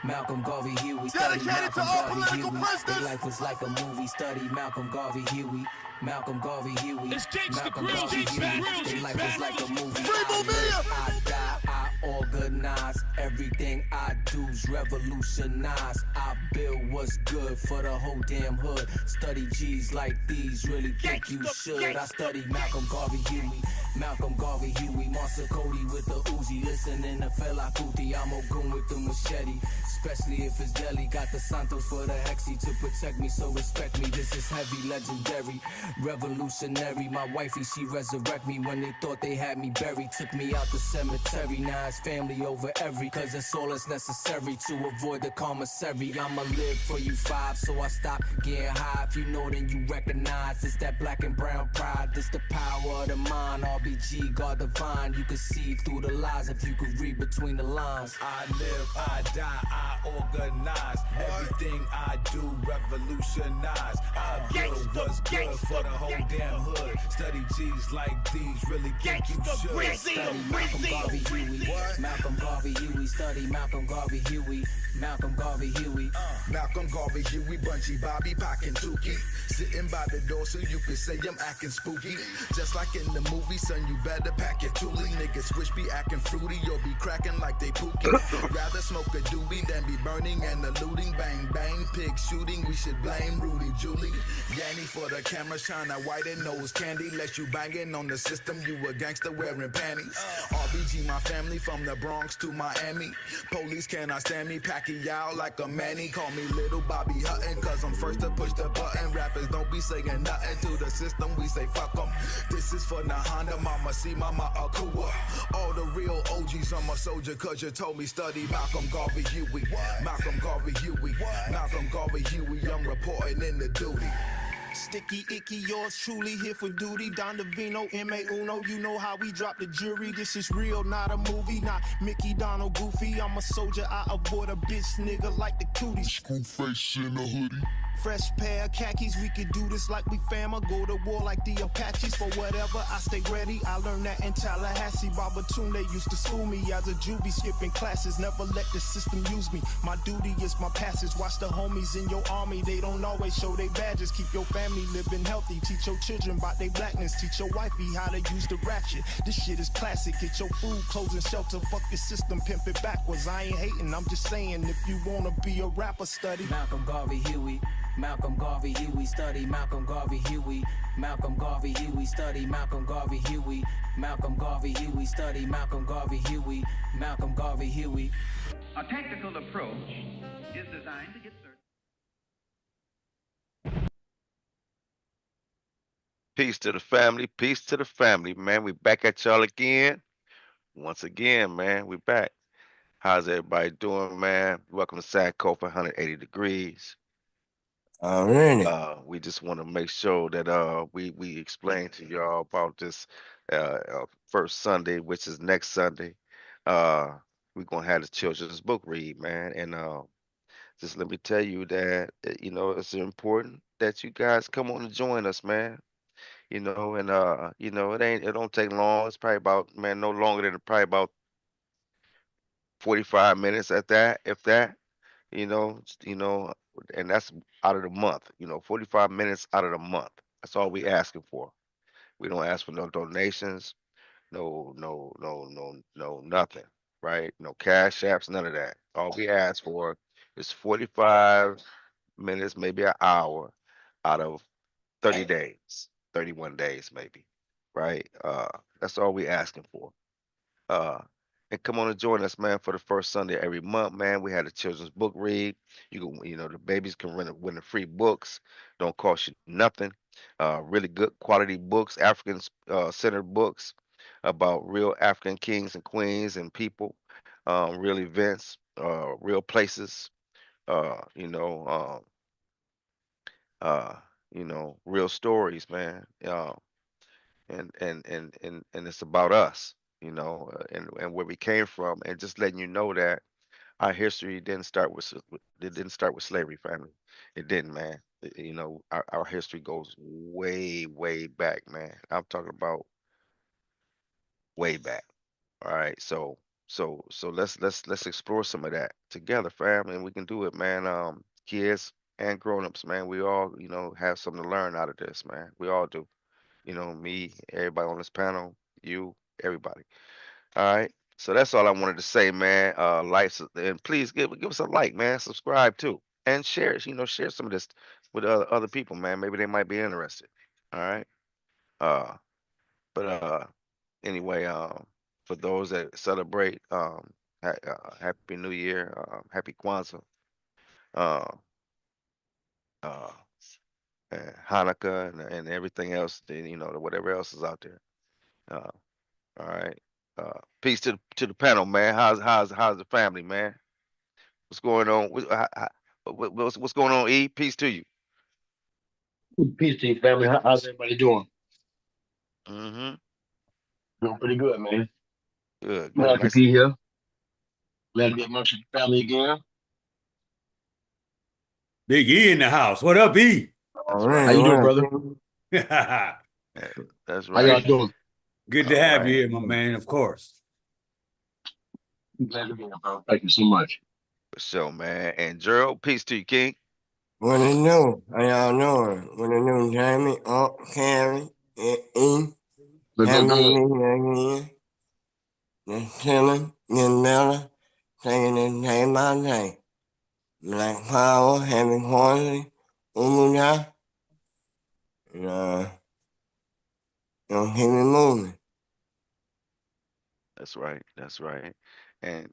Malcolm Garvey Huey, study Dedicated to Malcolm all Garvey political Huey. Their prisoners. life was like a movie, study Malcolm Garvey Huey. Malcolm Garvey Huey, Malcolm Garvey Huey. Their life was like a movie. Free I Mumia. live, I die, I organize. Everything I do's revolutionize. I build what's good for the whole damn hood. Study G's like these, really think you should. I study Malcolm Garvey Huey, Malcolm Garvey Huey. Monster Cody with the Uzi, listening to Fela Kuti. I'm Ogun with the machete, especially if it's deadly. Got the Santos for the hexy to protect me, so respect me. This is heavy, legendary, revolutionary. My wifey, she resurrect me when they thought they had me buried. Took me out the cemetery, now it's family over every. Cause it's all that's necessary to avoid the commissary. I'ma live for you five, so I stop getting high. If you know, then you recognize it's that black and brown pride. This the power of the mind, RBG, God divine. You can see through the lies if you could read between the lines. I live, I die, I organize. Everything I do revolutionize. I build what's good for the whole damn hood. Study G's like these, really think you should. Study Malcolm Garvey Huey, Malcolm Garvey Huey. Study Malcolm Garvey Huey, Malcolm Garvey Huey. Malcolm Garvey, Huey, Bunchy, Bobby, Pac, and Tukey. Sitting by the door so you can say I'm acting spooky. Just like in the movie, son, you better pack your toolie. Niggas switch be acting fruity, you'll be cracking like they pookie. Rather smoke a doobie than be burning and eluding. Bang, bang, pig shooting, we should blame Rudy Julie. Yanny for the camera, shine a white and nose candy. Let you banging on the system, you a gangster wearing panties. RBG, my family from the Bronx to Miami. Police cannot stand me, Pacquiao like a Manny. Call me Little Bobby Hutton, cause I'm first to push the button. Rappers don't be saying nothing to the system, we say fuck them. This is for Nahana, Mama C, Mama Akua. All the real OGs, I'm a soldier cause you told me study Malcolm Garvey Huey. Malcolm Garvey Huey, Malcolm Garvey Huey, I'm reporting in the duty. Sticky, icky, yours truly here for duty. Don Davino, M.A. Uno, you know how we drop the jury. This is real, not a movie, not Mickey, Donald, Goofy. I'm a soldier, I avoid a bitch nigga like the cooties. Screw face in a hoodie. Fresh pair of khakis, we could do this like we fama. Go to war like the Apaches for whatever, I stay ready. I learned that in Tallahassee. Babatunde used to school me as a juvie, skipping classes. Never let the system use me. My duty is my passage. Watch the homies in your army, they don't always show their badges. Keep your family living healthy. Teach your children about their blackness. Teach your wifey how to use the ratchet. This shit is classic. Get your food, clothes, and shelter. Fuck your system, pimp it backwards. I ain't hating, I'm just saying if you wanna be a rapper, study Malcolm Garvey Huey, Malcolm Garvey Huey. Study Malcolm Garvey Huey, Malcolm Garvey Huey. Study Malcolm Garvey Huey, Malcolm Garvey Huey. Study Malcolm Garvey Huey, Malcolm Garvey Huey. A tactical approach is designed to get certain. Peace to the family, man. We back at y'all again. Once again, man, we back. How's everybody doing, man? Welcome to Sankofa 180 degrees. Alrighty. We just want to make sure that we explain to y'all about this first Sunday, which is next Sunday. Uh we're gonna have the children's book read, man. And just let me tell you that it's important that you guys come on and join us, man. And it don't take long. It's probably about, man, no longer than probably about 45 minutes at that, if that, and that's out of the month, 45 minutes out of the month. That's all we asking for. We don't ask for no donations, no nothing, right? No cash apps, none of that. All we ask for is 45 minutes, maybe an hour out of 30 days, 31 days maybe, right? That's all we asking for. Uh, and come on and join us, man, for the first Sunday every month, man. We had a children's book read. The babies can win the free books. Don't cost you nothing. Really good quality books, African centered books about real African kings and queens and people, real events, real places, uh, you know, um, real stories, man. And it's about us, and where we came from, and just letting you know that our history didn't start with it didn't start with slavery, family. It didn't, man. Our history goes way back, man. I'm talking about way back. All right, so So let's explore some of that together, family, and we can do it, man. Kids and grown-ups, man. We all, have something to learn out of this, man. We all do. Me, everybody on this panel, you, everybody. All right. So that's all I wanted to say, man. Likes and please give us a like, man. Subscribe too, and share. Share some of this with other people, man. Maybe they might be interested. All right. Uh, but anyway, for those that celebrate, Happy New Year, Happy Kwanzaa, uh, uh, and Hanukkah, and everything else. Whatever else is out there. Uh, all right. Peace to the panel, man. How's the family, man? What's going on? What's going on, E? Peace to you. Peace to you, family. How's everybody doing? Mm-hmm. Doing pretty good, man. Good, good. Glad to Nice. be here. Glad to be amongst the family again. Big E in the house. What up, E? That's How right. you doing, brother? Good Yeah, that's How y'all right. doing? to All have you right. here, my man, of course. Glad to be here, bro. Thank you so much. For sure, man. And Gerald, peace to you, King. What it do? How y'all doing? What it do, Jamie? Oh, Carrie, E, Good, good, having good. me again. Just chilling, getting better, taking it day by day. Black power, heavy quality, umuda, and keep it moving. That's right. That's right. And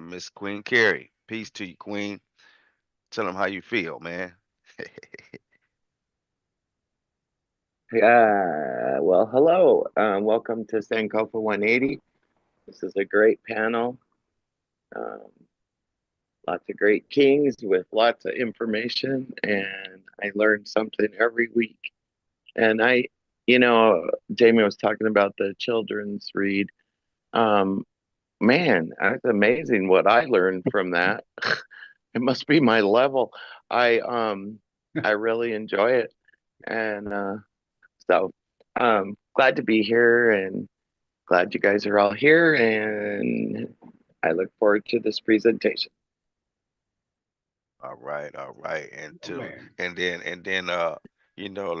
Miss Queen Carrie, peace to you, Queen. Tell them how you feel, man. Well, hello. Welcome to Sankofa 180. This is a great panel. Um, Lots of great kings with lots of information, and I learn something every week. And Jamie was talking about the children's read. Um, Man, that's amazing what I learned from that. It must be my level. I really enjoy it, and so glad to be here, and glad you guys are all here, and I look forward to this presentation. All right, all right. Oh, man.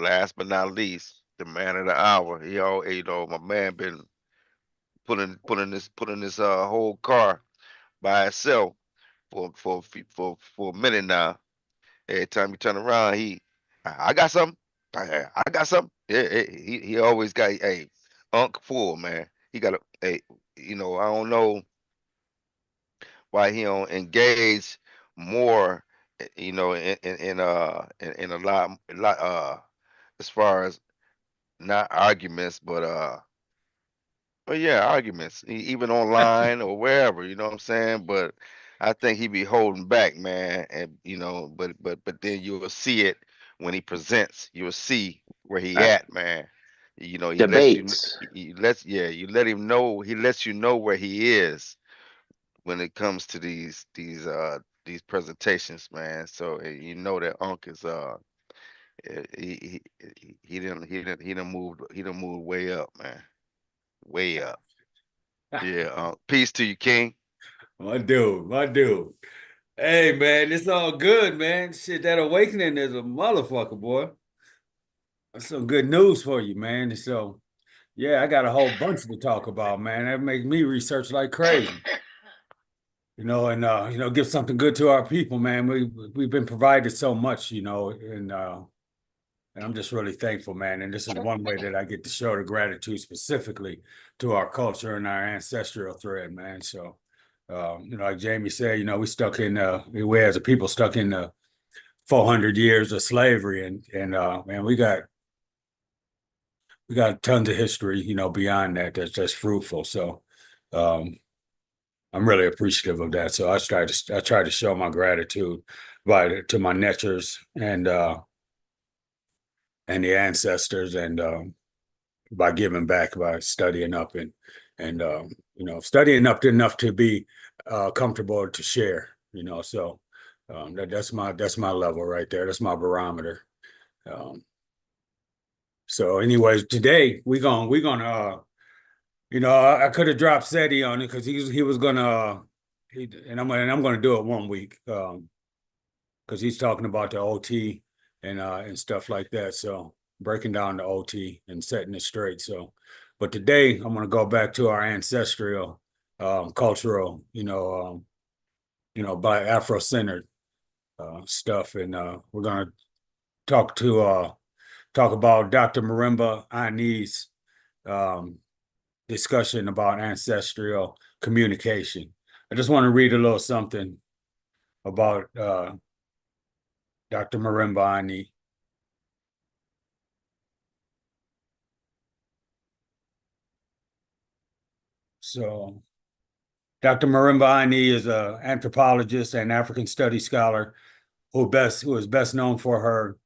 Last but not least, the man of the hour. My man been pulling this whole car by itself for a minute now. Every time you turn around, I got something. I got something. Yeah, he always got a unk full, man. He got I don't know why he don't engage more, in a lot as far as not arguments, but yeah, arguments, even online or wherever, you know what I'm saying? But I think he be holding back, man, and but then you will see it when he presents. You'll see where he Uh, at, man. He lets you, Debates. you let him know. He lets you know where he is when it comes to these presentations, man. So you know that Unc is he done moved way up, man, way up. Yeah. Peace to you, King. My dude, my dude. Hey, man, it's all good, man. Shit, that awakening is a motherfucker, boy. That's some good news for you, man. So, yeah, I got a whole bunch to talk about, man. That makes me research like crazy. And give something good to our people, man. We've been provided so much, and I'm just really thankful, man. And this is one way that I get to show the gratitude specifically to our culture and our ancestral thread, man. So, like Jamie said, we as a people stuck in the 400 years of slavery, and man, we got tons of history, beyond that that's fruitful. So, um, I'm really appreciative of that. So I try to show my gratitude to my netchers and the ancestors, and by giving back, by studying up, and studying up enough to be comfortable to share. So that's my level right there. That's my barometer. Um, so anyways, today we're gonna You know, I could have dropped SETI on it because he was gonna, I'm gonna do it one week, because he's talking about the OT and stuff like that. So breaking down the OT and setting it straight. So, but today I'm gonna go back to our ancestral, cultural, by Afro-centered stuff, and we're gonna talk to talk about Dr. Marimba Ani's um, discussion about ancestral communication. I just want to read a little something about Dr. Marimba Ani. So, Dr. Marimba Ani is an anthropologist and African studies scholar who is best known for her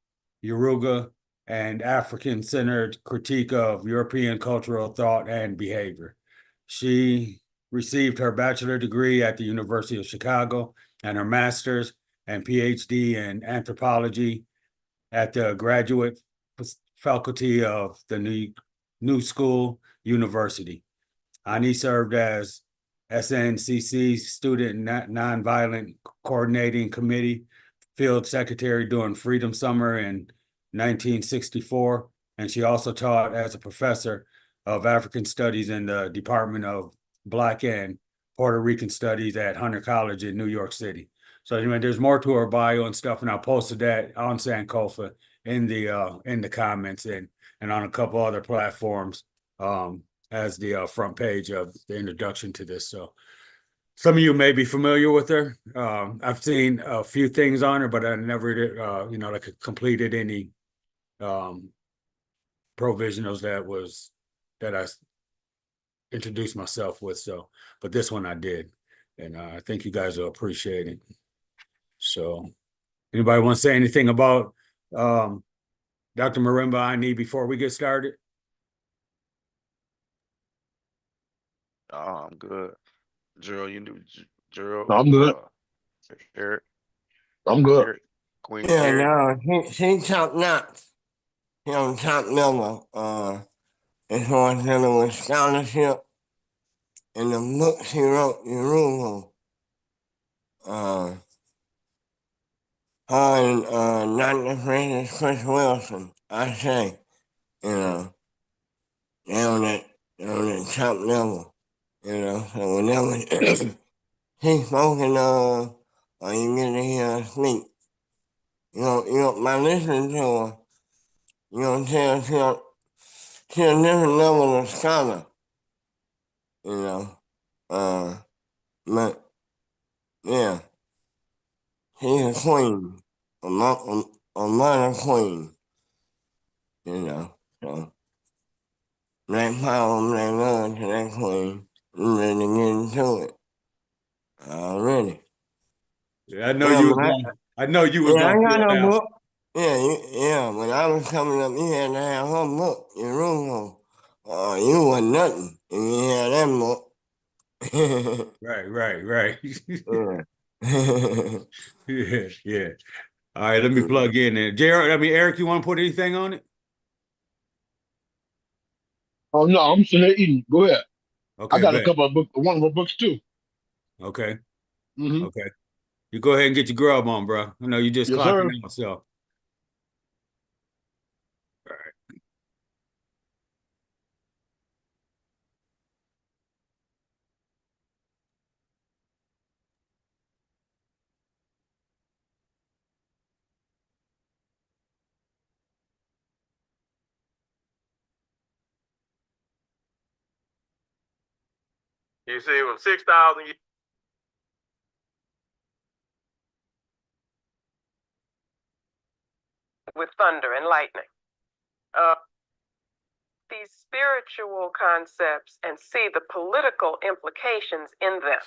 Yoruba and African-centered critique of European cultural thought and behavior. She received her bachelor degree at the University of Chicago and her master's and PhD in anthropology at the graduate faculty of the New School University. Ani served as SNCC Student Nonviolent Coordinating Committee Field Secretary during Freedom Summer in 1964, and she also taught as a professor of African Studies in the Department of Black and Puerto Rican Studies at Hunter College in New York City. So anyway, there's more to her bio and stuff, and I posted that on Sankofa in the comments and on a couple other platforms as the front page of the introduction to this. So some of you may be familiar with her. I've seen a few things on her, but I never did, like completed any provisionals that I introduced myself with. So, but this one I did, and I think you guys will appreciate it. So, anybody want to say anything about Dr. Marimba Ani before we get started? Oh, I'm good. Gerald, you do Gerald, No, I'm good. Eric, I'm good. Eric, Queen Yeah, Eric. no, he top notch. He on top level. As far as dealing with scholarship and the books he wrote, Yoruba. Uh, her and Dr. Francis Chris Wilson, I say, you know, down at top level, so whenever he's spoken of, or you get to hear her speak, by listening to her, tell she a different level of scholar, you know, but yeah, she's a queen, a mother queen, so. Black power, black love to that queen. I'm ready to get into it. Already. Yeah, I know Yeah, you but was going. I know you was I gonna ain't got pull no down. book. Yeah, when I was coming up, you had to have her book, your room. You was nothing if you had that book. Right. Yeah. Yeah, yeah. All right, let me plug in there. Eric, you want to put anything on it? Oh no, I'm sitting there eating. Go ahead. I Okay, got a bet. couple of books, one of my books too. Okay, Mm-hmm. okay. You go ahead and get your grub on, bro. I know you just Yes, clocking sir. out, so. All right. You see, when 6,000 years with thunder and lightning. These spiritual concepts and see the political implications in them.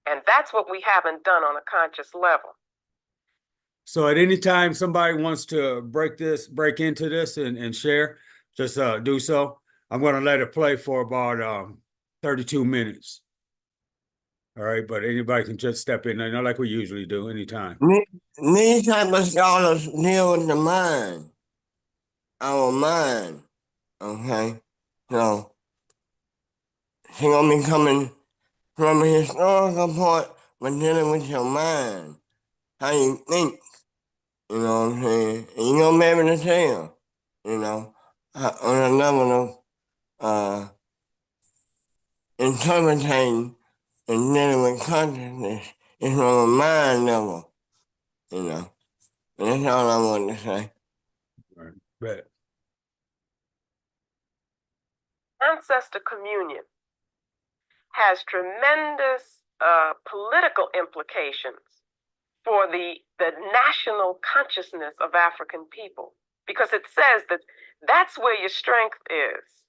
And that's what we haven't done on a conscious level. So at any time somebody wants to break into this and share, just do so. I'm going to let it play for about 32 minutes. All right, but anybody can just step in, like we usually do, anytime. These type of scholars deal with the mind, our mind. Okay, so She's gonna be coming from a historical point, but dealing with your mind, how you think. You know what I'm saying? And you're gonna be able to tell, you know, on a level of interpreting and dealing with consciousness is from a mind level, you know. And that's all I want to say. Right. Bet. Ancestor communion has tremendous political implications for the national consciousness of African people, because it says that that's where your strength is,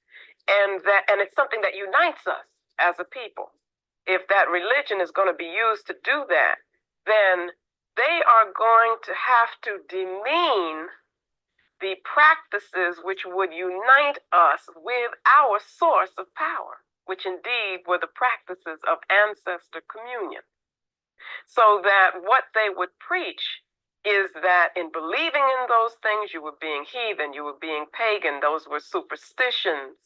and it's something that unites us as a people. If that religion is going to be used to do that, then they are going to have to demean the practices which would unite us with our source of power, which indeed were the practices of ancestor communion. So that what they would preach is that in believing in those things, you were being heathen, you were being pagan, those were superstitions,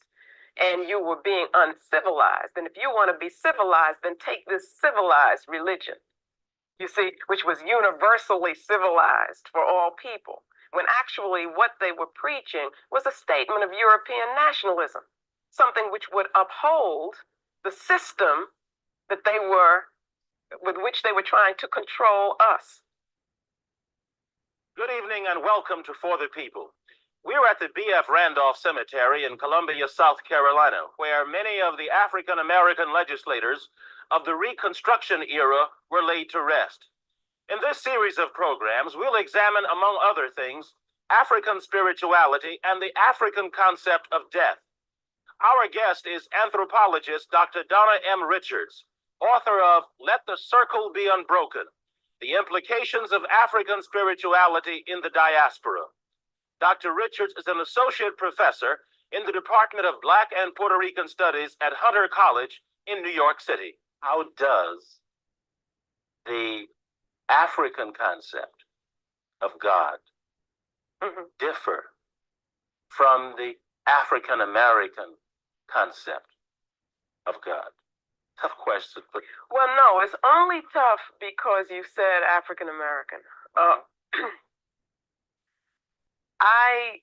and you were being uncivilized. And if you want to be civilized, then take this civilized religion, you see, which was universally civilized for all people, when actually what they were preaching was a statement of European nationalism, something which would uphold the system that they were, with which they were trying to control us. Good evening and welcome to For the People. We're at the B.F. Randolph Cemetery in Columbia, South Carolina, where many of the African American legislators of the Reconstruction era were laid to rest. In this series of programs, we'll examine, among other things, African spirituality and the African concept of death. Our guest is anthropologist Dr. Donna M. Richards, author of Let the Circle Be Unbroken, The Implications of African Spirituality in the Diaspora. Dr. Richards is an associate professor in the Department of Black and Puerto Rican Studies at Hunter College in New York City. How does the African concept of God differ from the African American concept of God? Tough question. But well, no, it's only tough because you said African American.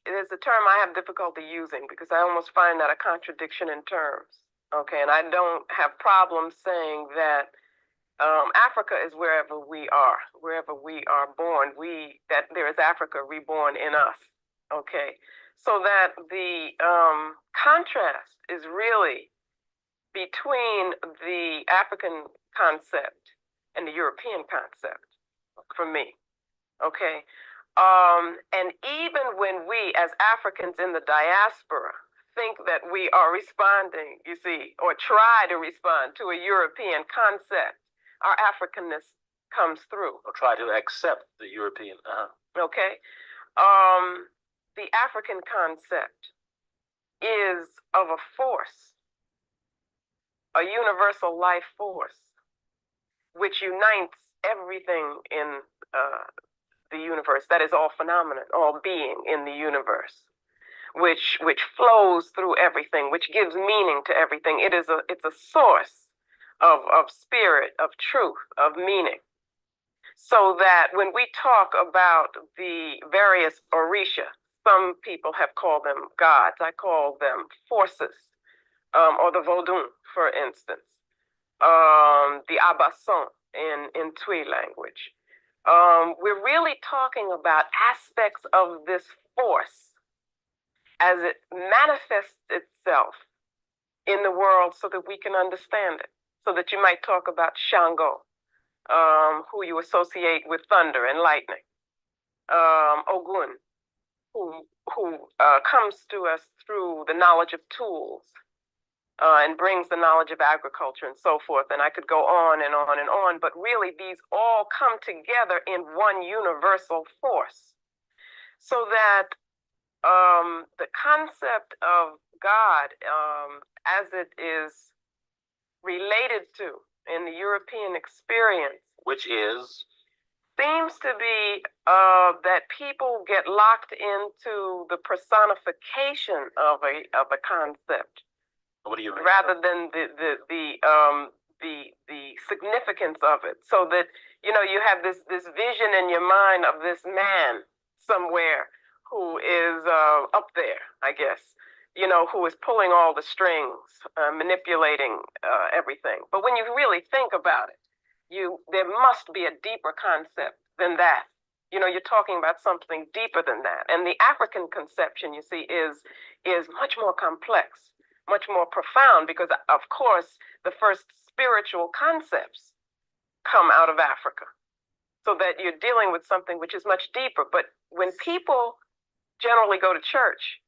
There's a term I have difficulty using because I almost find that a contradiction in terms. Okay, and I don't have problems saying that Africa is wherever we are born. That there is Africa reborn in us. Okay, so that the contrast is really between the African concept and the European concept for me. Okay. And even when we as Africans in the diaspora think that we are responding, you see, or try to respond to a European concept, our Africanness comes through. Or try to accept the European. Okay. The African concept is of a force, a universal life force, which unites everything in the universe. That is all phenomenon, all being in the universe, which flows through everything, which gives meaning to everything. It's a source of spirit, of truth, of meaning. So that when we talk about the various Orisha, some people have called them gods. I call them forces, or the Vodun, for instance, the Abasson in Twi language. We're really talking about aspects of this force as it manifests itself in the world so that we can understand it. So that you might talk about Shango, who you associate with thunder and lightning. Ogun, who comes to us through the knowledge of tools, and brings the knowledge of agriculture and so forth. And I could go on and on and on, but really these all come together in one universal force. So that the concept of God, as it is related to in the European experience, which is, seems to be that people get locked into the personification of a concept, What do you mean? rather than the significance of it. So that, you know, you have this vision in your mind of this man somewhere who is up there, I guess, you know, who is pulling all the strings, manipulating everything. But when you really think about it, there must be a deeper concept than that. You know, you're talking about something deeper than that. And the African conception, you see, is much more complex, much more profound, because of course the first spiritual concepts come out of Africa. So that you're dealing with something which is much deeper. But when people generally go to church,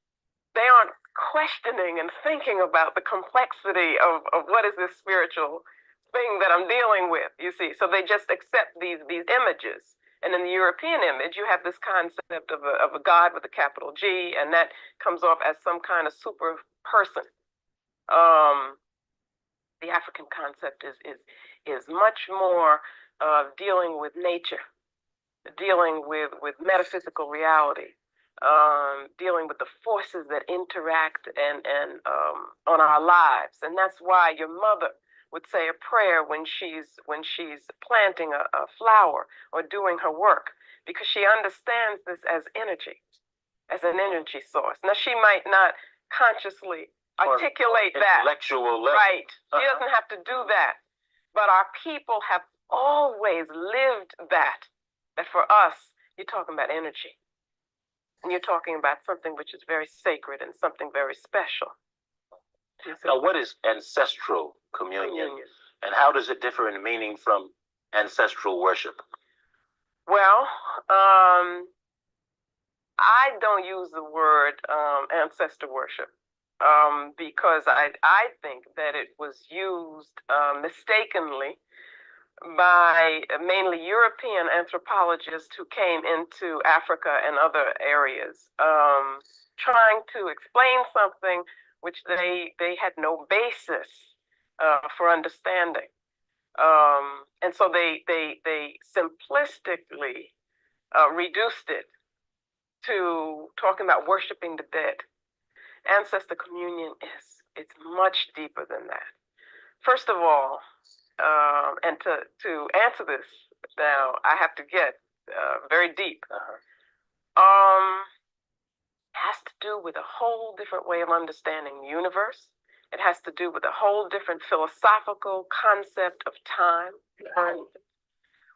they aren't questioning and thinking about the complexity of what is this spiritual thing that I'm dealing with, you see. So they just accept these images. And in the European image, you have this concept of a God with a capital G, and that comes off as some kind of super person. The African concept is much more dealing with nature, dealing with metaphysical reality, dealing with the forces that interact and on our lives. And that's why your mother would say a prayer when she's planting a flower or doing her work, because she understands this as energy, as an energy source. Now, she might not consciously articulate that. Intellectual level. Right. She doesn't have to do that. But our people have always lived that for us, you're talking about energy. And you're talking about something which is very sacred and something very special. Now, what is ancestral communion? And how does it differ in meaning from ancestral worship? Well, I don't use the word ancestor worship because I think that it was used mistakenly by mainly European anthropologists who came into Africa and other areas, trying to explain something which they had no basis for understanding. And so they simplistically reduced it to talking about worshiping the dead. Ancestor communion it's much deeper than that. First of all, and to answer this now, I have to get very deep. Has to do with a whole different way of understanding the universe. It has to do with a whole different philosophical concept of time,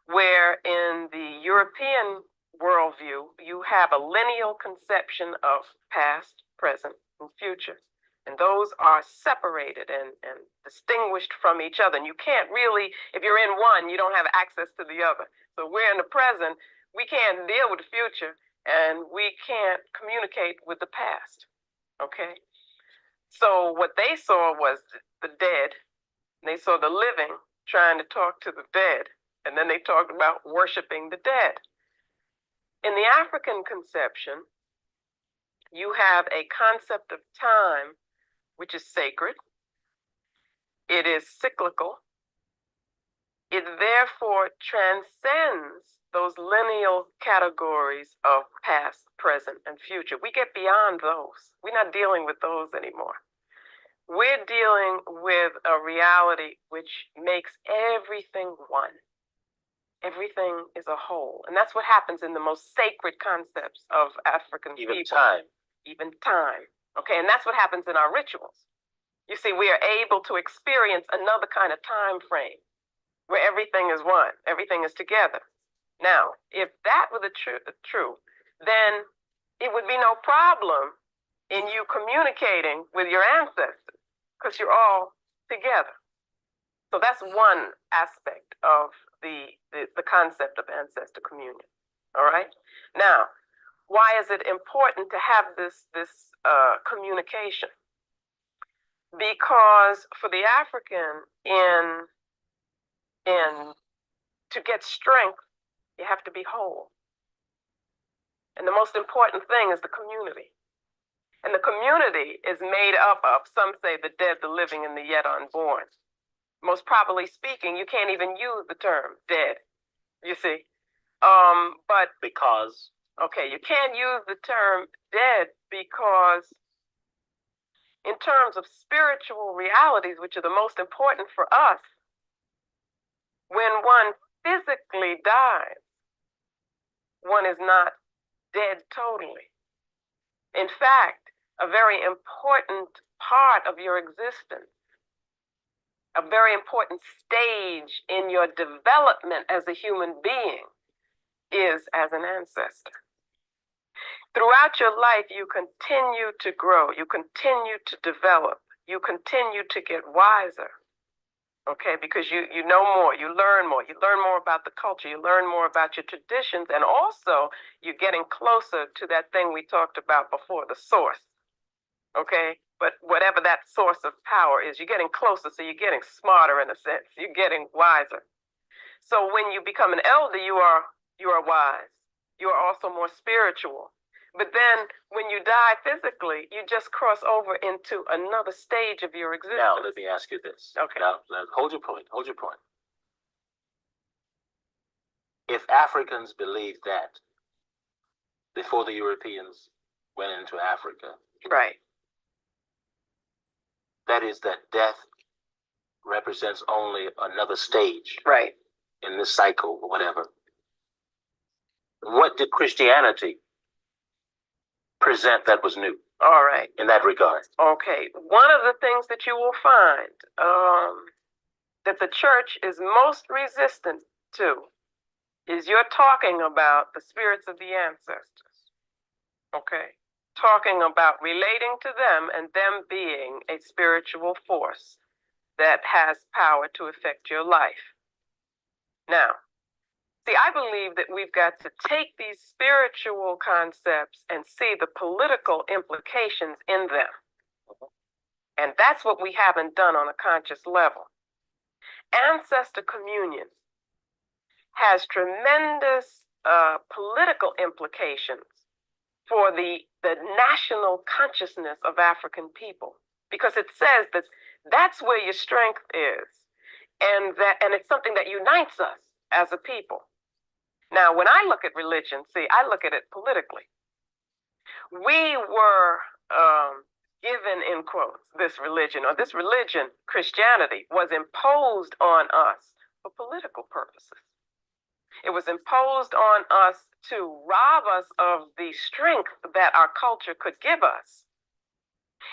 where in the European worldview, you have a lineal conception of past, present, and future. And those are separated and distinguished from each other. And you can't really, if you're in one, you don't have access to the other. So we're in the present, we can't deal with the future, and we can't communicate with the past, okay? So what they saw was the dead, and they saw the living trying to talk to the dead, and then they talked about worshiping the dead. In the African conception, you have a concept of time which is sacred. It is cyclical. It therefore transcends those lineal categories of past, present, and future. We get beyond those. We're not dealing with those anymore. We're dealing with a reality which makes everything one. Everything is a whole. And that's what happens in the most sacred concepts of African people. Even time. Even time. Okay, and that's what happens in our rituals. You see, we are able to experience another kind of time frame where everything is one, everything is together. Now, if that were true, then it would be no problem in you communicating with your ancestors because you're all together. So that's one aspect of the concept of ancestor communion. All right. Now, why is it important to have this communication? Because for the African, to get strength, you have to be whole. And the most important thing is the community. And the community is made up of, some say, the dead, the living, and the yet unborn. Most properly speaking, you can't even use the term dead, you see. But because? Okay, you can't use the term dead because in terms of spiritual realities, which are the most important for us, when one physically dies, one is not dead totally. In fact, a very important part of your existence, a very important stage in your development as a human being, is as an ancestor. Throughout your life, you continue to grow, you continue to develop, you continue to get wiser, okay? Because you know more, you learn more about the culture, you learn more about your traditions, and also you're getting closer to that thing we talked about before, the source, okay? But whatever that source of power is, you're getting closer, so you're getting smarter in a sense, you're getting wiser. So when you become an elder, you are wise, you are also more spiritual. But then when you die physically, you just cross over into another stage of your existence. Now, let me ask you this. Okay. Now, hold your point. If Africans believed that before the Europeans went into Africa, right, that is that death represents only another stage, right, in this cycle or whatever, what did Christianity present that was new? All right. In that regard. Okay. One of the things that you will find that the church is most resistant to is you're talking about the spirits of the ancestors. Okay. Talking about relating to them and them being a spiritual force that has power to affect your life. Now, see, I believe that we've got to take these spiritual concepts and see the political implications in them. And that's what we haven't done on a conscious level. Ancestor communion has tremendous political implications for the national consciousness of African people, because it says that that's where your strength is, and it's something that unites us as a people. Now, when I look at religion, see, I look at it politically. We were given, in quotes, this religion, Christianity, was imposed on us for political purposes. It was imposed on us to rob us of the strength that our culture could give us.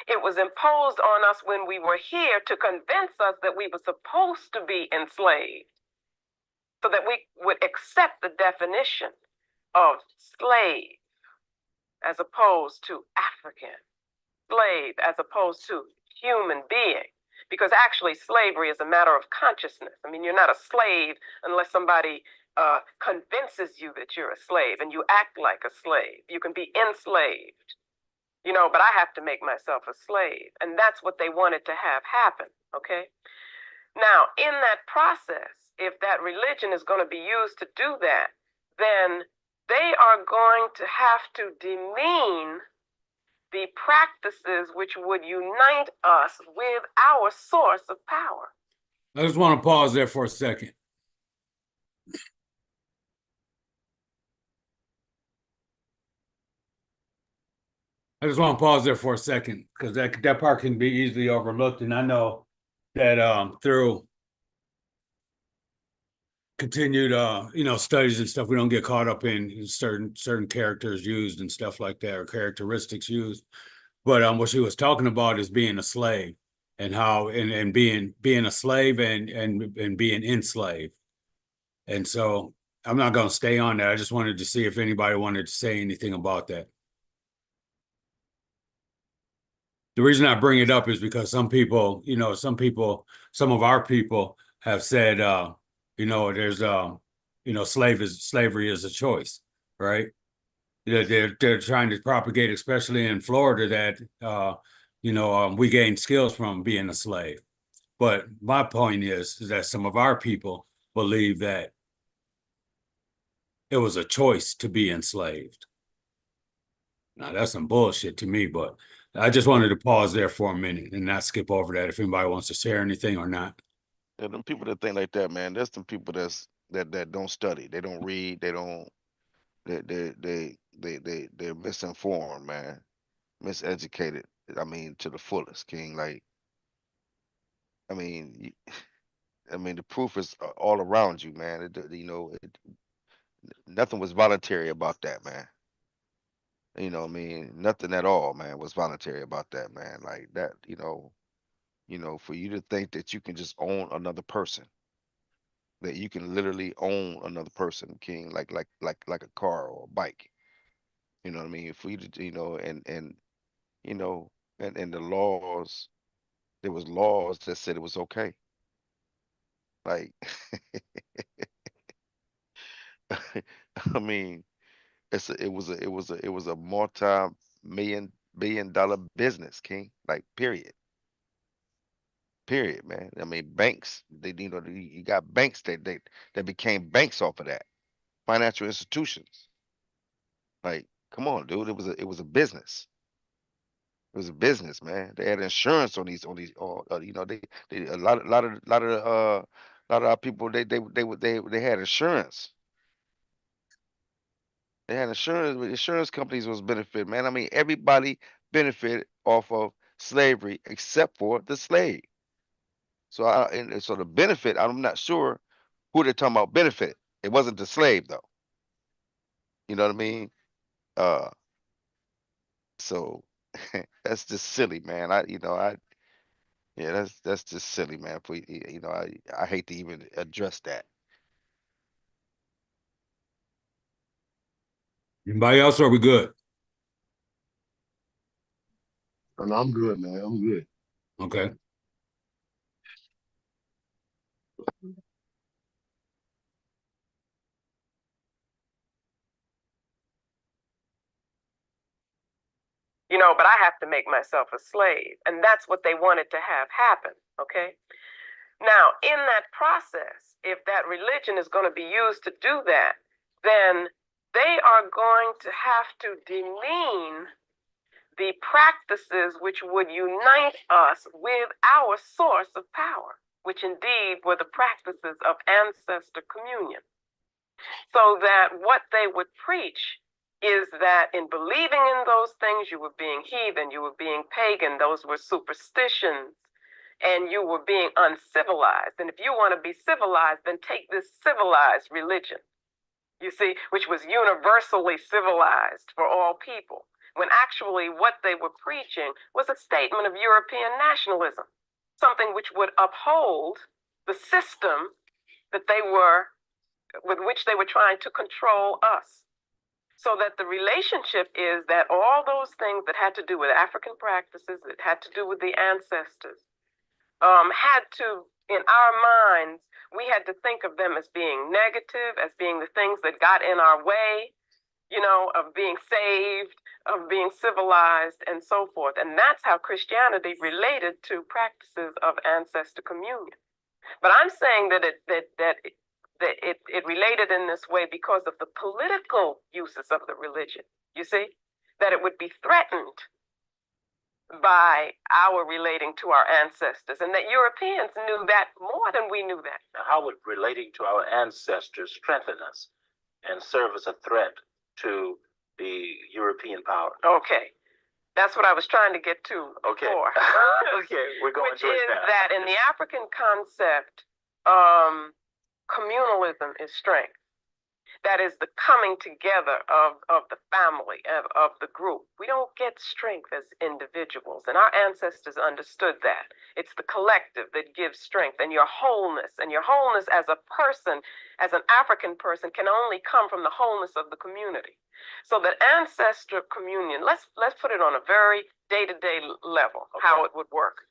It was imposed on us when we were here to convince us that we were supposed to be enslaved, so that we would accept the definition of slave as opposed to African, slave as opposed to human being. Because actually slavery is a matter of consciousness. I mean, you're not a slave unless somebody convinces you that you're a slave and you act like a slave. You can be enslaved, but I have to make myself a slave. And that's what they wanted to have happen, okay? Now, in that process, if that religion is going to be used to do that, then they are going to have to demean the practices which would unite us with our source of power. I just want to pause there for a second. Because that part can be easily overlooked, and I know that through continued studies and stuff, we don't get caught up in certain characters used and stuff like that, or characteristics used. But what she was talking about is being a slave, and how and being a slave and being enslaved. And so I'm not going to stay on that. I just wanted to see if anybody wanted to say anything about that. The reason I bring it up is because some of our people have said, there's, slavery is a choice, right? They're trying to propagate, especially in Florida, that, we gain skills from being a slave. But my point is that some of our people believe that it was a choice to be enslaved. Now, that's some bullshit to me, but I just wanted to pause there for a minute and not skip over that if anybody wants to share anything or not. Yeah, them people that think like that, man, that's some people that don't study, they don't read, they're misinformed, man, miseducated. I mean, to the fullest, King. Like, I mean, I mean, the proof is all around you, man. Nothing was voluntary about that, man. I mean, nothing at all, man, was voluntary about that, man. Like that, for you to think that you can just own another person, that you can literally own another person, King, like a car or a bike. You know what I mean? For you to, you know, and the laws, there was laws that said it was okay. Like, I mean, it was a multi-million billion business, King. Like, period. Period, man. I mean, banks, you got banks that became banks off of that. Financial institutions. Like, come on, dude. It was a business. It was a business, man. They had insurance on these. They a lot of our people they had insurance. They had insurance. Insurance companies was benefit, man. I mean, everybody benefited off of slavery except for the slave. So the benefit, I'm not sure who they're talking about benefit. It wasn't the slave though. You know what I mean? Uh, so that's just silly, man. Yeah, that's just silly, man. I hate to even address that. Anybody else? Or are we good? And I'm good, man. I'm good. Okay. But I have to make myself a slave. And that's what they wanted to have happen, okay? Now, in that process, if that religion is going to be used to do that, then they are going to have to demean the practices which would unite us with our source of power, which indeed were the practices of ancestor communion. So that what they would preach is that in believing in those things, you were being heathen, you were being pagan, those were superstitions, and you were being uncivilized. And if you want to be civilized, then take this civilized religion, you see, which was universally civilized for all people, when actually what they were preaching was a statement of European nationalism, something which would uphold the system that with which they were trying to control us. So that the relationship is that all those things that had to do with African practices, that had to do with the ancestors, had to, in our minds, we had to think of them as being negative, as being the things that got in our way, of being saved, of being civilized, and so forth. And that's how Christianity related to practices of ancestor communion. But I'm saying that it related in this way because of the political uses of the religion. You see, that it would be threatened by our relating to our ancestors, and that Europeans knew that more than we knew that. Now, how would relating to our ancestors strengthen us and serve as a threat to the European power? Okay. That's what I was trying to get to before. Okay, we're going Which to it is now. that in the African concept, communalism is strength. That is the coming together of the family, of the group. We don't get strength as individuals, and our ancestors understood that. It's the collective that gives strength, and your wholeness as a person, as an African person, can only come from the wholeness of the community. So that ancestor communion, let's put it on a very day-to-day level, how it would work.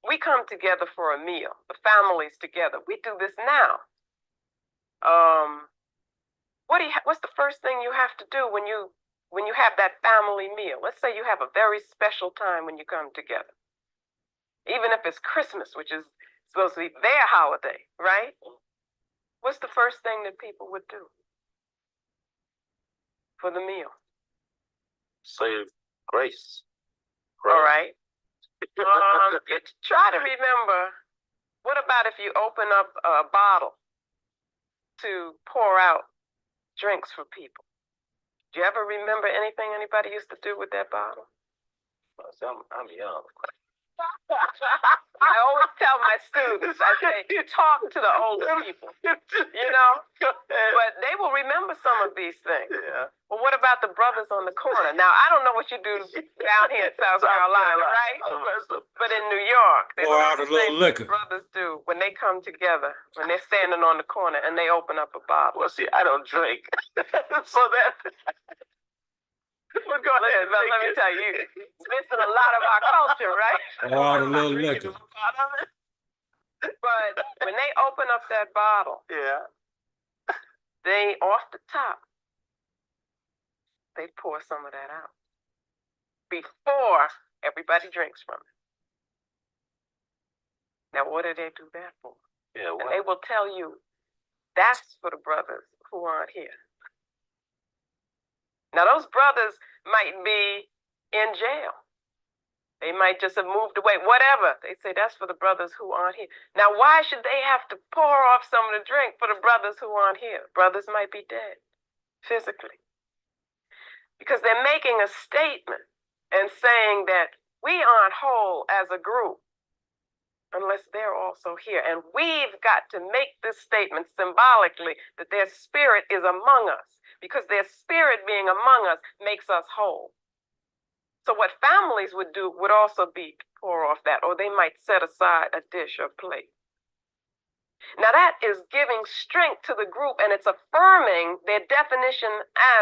We come together for a meal, the families together. We do this now. What's the first thing you have to do when you have that family meal? Let's say you have a very special time when you come together. Even if it's Christmas, which is supposed to be their holiday, right? What's the first thing that people would do for the meal? Say grace. All right. Try to remember, what about if you open up a bottle to pour out drinks for people? Do you ever remember anything anybody used to do with that bottle? I'm young. I always tell my students, I say, talk to the older people, you know, but they will remember some of these things. Yeah. Well, what about the brothers on the corner? Now, I don't know what you do down here in South Carolina, right? But in New York, they Pour out a do the little same liquor. brothers do when they come together, when they're standing on the corner and they open up a bottle. Well, see, I don't drink. So that. Well, go ahead. But let me tell you, missing a lot of our culture, right? Pour out a little liquor. But when they open up that bottle, Yeah. they off the top, they pour some of that out before everybody drinks from it. Now, what do they do that for? Yeah. And they will tell you that's for the brothers who aren't here. Now, those brothers might be in jail. They might just have moved away, whatever. They say that's for the brothers who aren't here. Now, why should they have to pour off some of the drink for the brothers who aren't here? Brothers might be dead physically. Because they're making a statement and saying that we aren't whole as a group unless they're also here. And we've got to make this statement symbolically that their spirit is among us, because their spirit being among us makes us whole. So what families would do would also be pour off that, or they might set aside a dish or plate. Now that is giving strength to the group, and it's affirming their definition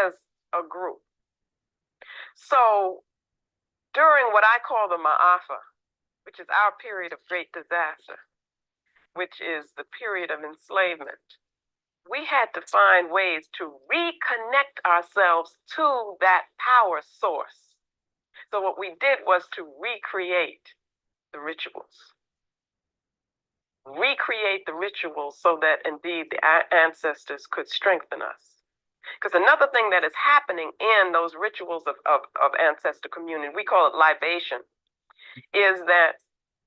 as a group. So during what I call the Ma'afa, which is our period of great disaster, which is the period of enslavement, we had to find ways to reconnect ourselves to that power source. So what we did was to recreate the rituals. Recreate the rituals so that indeed the ancestors could strengthen us. Because another thing that is happening in those rituals of ancestor communion, we call it libation, is that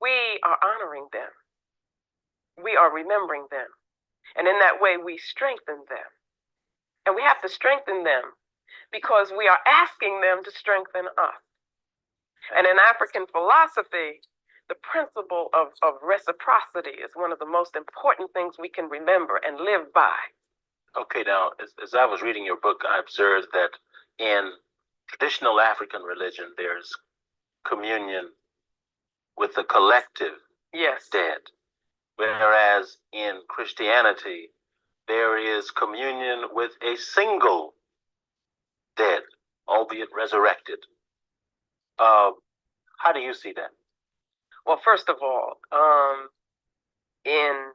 we are honoring them. We are remembering them. And in that way, we strengthen them. And we have to strengthen them because we are asking them to strengthen us. And in African philosophy, the principle of reciprocity is one of the most important things we can remember and live by. Okay, now, as I was reading your book, I observed that in traditional African religion, there's communion with the collective dead. Whereas in Christianity, there is communion with a single dead, albeit resurrected. How do you see that? Well, first of all, in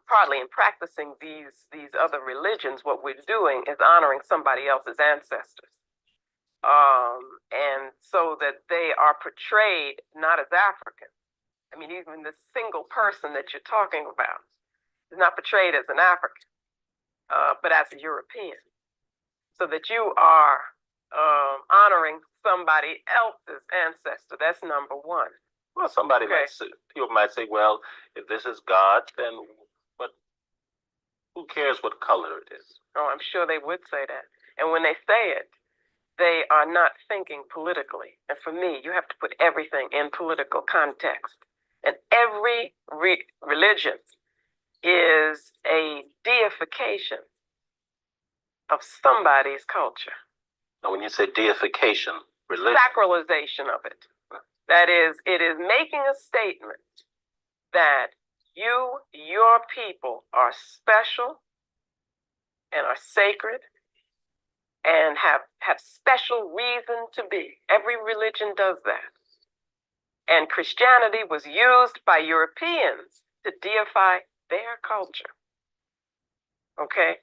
practicing these other religions, what we're doing is honoring somebody else's ancestors. And so that they are portrayed not as African. I mean, even the single person that you're talking about is not portrayed as an African, but as a European. So that you are honoring somebody else's ancestor. That's number one. Well, people might say, well, if this is God, then who cares what color it is? Oh, I'm sure they would say that. And when they say it, they are not thinking politically. And for me, you have to put everything in political context. And every religion is a deification of somebody's culture. Now, when you say deification, religion. Sacralization of it. That is, it is making a statement that your people are special and are sacred and have special reason to be. Every religion does that. And Christianity was used by Europeans to deify their culture. Okay?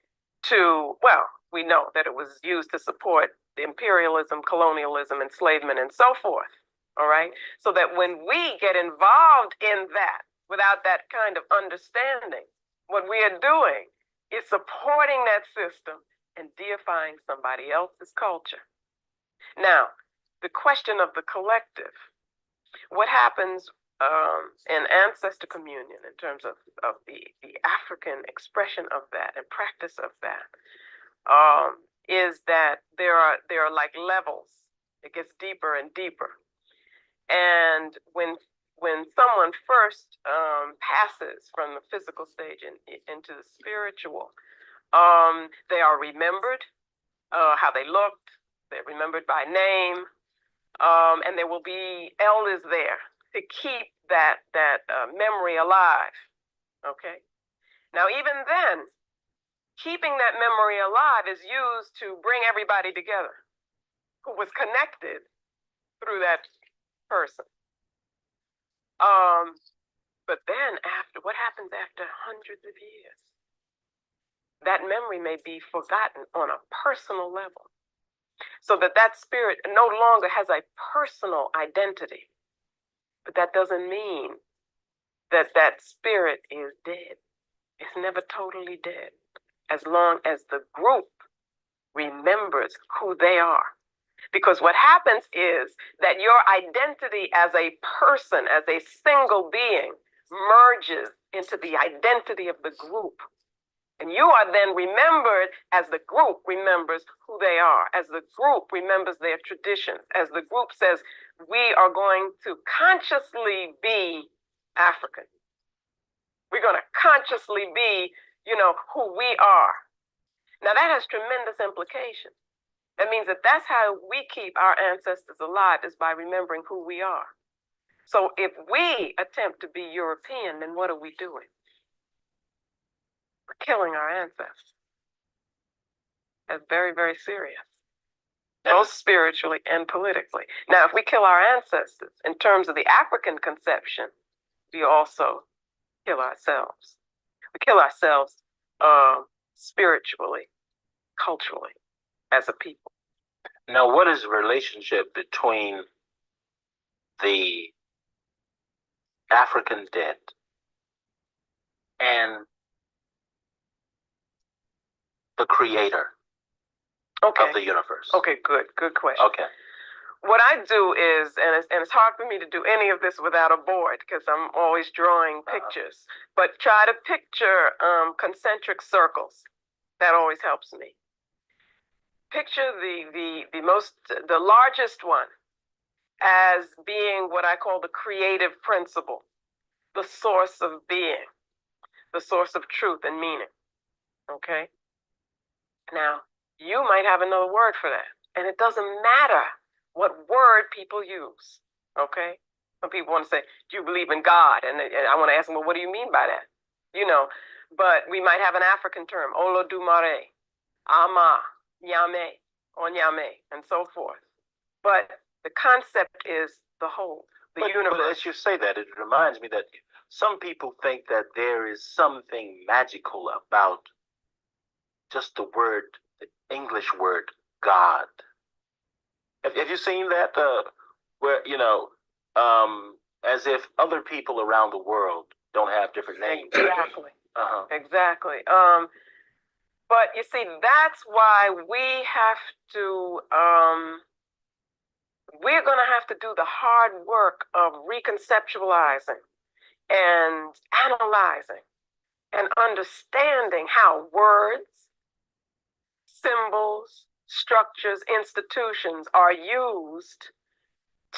We know that it was used to support the imperialism, colonialism, enslavement, and so forth. All right? So that when we get involved in that without that kind of understanding, what we are doing is supporting that system and deifying somebody else's culture. Now, the question of the collective, what happens in ancestor communion in terms of the African expression of that and practice of that, is that there are like levels. It gets deeper and deeper. And when someone first passes from the physical stage into the spiritual, they are remembered, how they looked, they're remembered by name, and there will be elders there to keep that memory alive. Okay. Now, even then, keeping that memory alive is used to bring everybody together who was connected through that person. But then what happens after hundreds of years? That memory may be forgotten on a personal level, so that spirit no longer has a personal identity. But that doesn't mean that spirit is dead. It's never totally dead, as long as the group remembers who they are. Because what happens is that your identity as a person, as a single being, merges into the identity of the group. And you are then remembered as the group remembers who they are, as the group remembers their traditions, as the group says, we are going to consciously be African. We're going to consciously be, who we are. Now that has tremendous implications. That means that's how we keep our ancestors alive, is by remembering who we are. So if we attempt to be European, then what are we doing? We're killing our ancestors. That's very, very serious, both spiritually and politically. Now, if we kill our ancestors in terms of the African conception, we also kill ourselves. We kill ourselves spiritually, culturally, as a people. Now, what is the relationship between the African dead and the creator of the universe? Okay, good question. Okay. What I do is, and it's hard for me to do any of this without a board because I'm always drawing pictures, but try to picture concentric circles. That always helps me. Picture the largest one as being what I call the creative principle, the source of being, the source of truth and meaning. Okay? Now, you might have another word for that, and it doesn't matter what word people use. Okay? Some people want to say, do you believe in God? And I want to ask them, well, what do you mean by that? But we might have an African term, Olodumare, Ama, Nyame, Onyame, and so forth. But the concept is the whole, the universe. But as you say that, it reminds me that some people think that there is something magical about just the English word, God. Have you seen that? Where, as if other people around the world don't have different names. Exactly. Exactly. But you see, that's why we have to, we're going to have to do the hard work of reconceptualizing and analyzing and understanding how words, symbols, structures, institutions are used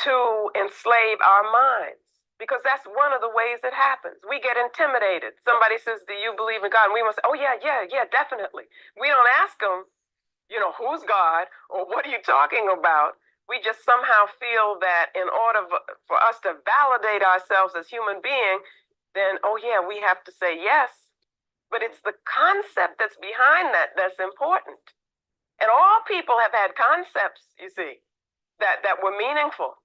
to enslave our minds. Because that's one of the ways it happens. We get intimidated. Somebody says, do you believe in God? And we must say, oh, yeah, definitely. We don't ask them, who's God or what are you talking about? We just somehow feel that in order for us to validate ourselves as human beings, then, oh, yeah, we have to say yes. But it's the concept that's behind that that's important. And all people have had concepts, you see, that were meaningful.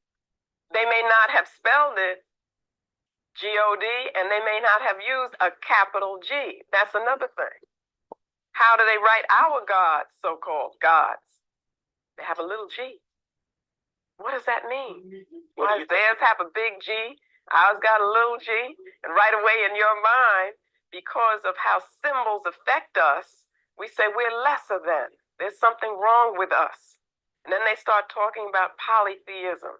They may not have spelled it G-O-D, and they may not have used a capital G. That's another thing. How do they write our gods, so-called gods? They have a little G. What does that mean? Why does theirs have a big G? Ours got a little G. And right away in your mind, because of how symbols affect us, we say we're lesser than. There's something wrong with us. And then they start talking about polytheism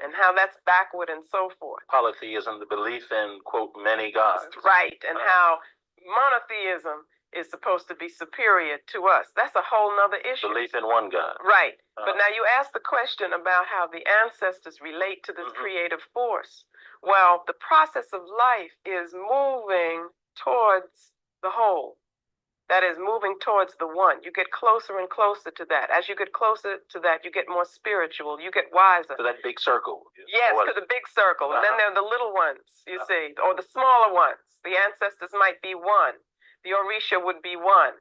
and how that's backward and so forth. Polytheism, the belief in, quote, many gods. Right, and how monotheism is supposed to be superior to us. That's a whole nother issue. Belief in one God. Right. But now you asked the question about how the ancestors relate to this creative force. Well, the process of life is moving towards the whole. That is moving towards the one. You get closer and closer to that. As you get closer to that, you get more spiritual. You get wiser. To that big circle. Yes, to the big circle. And then there are the little ones, you see, or the smaller ones. The ancestors might be one. The Orisha would be one.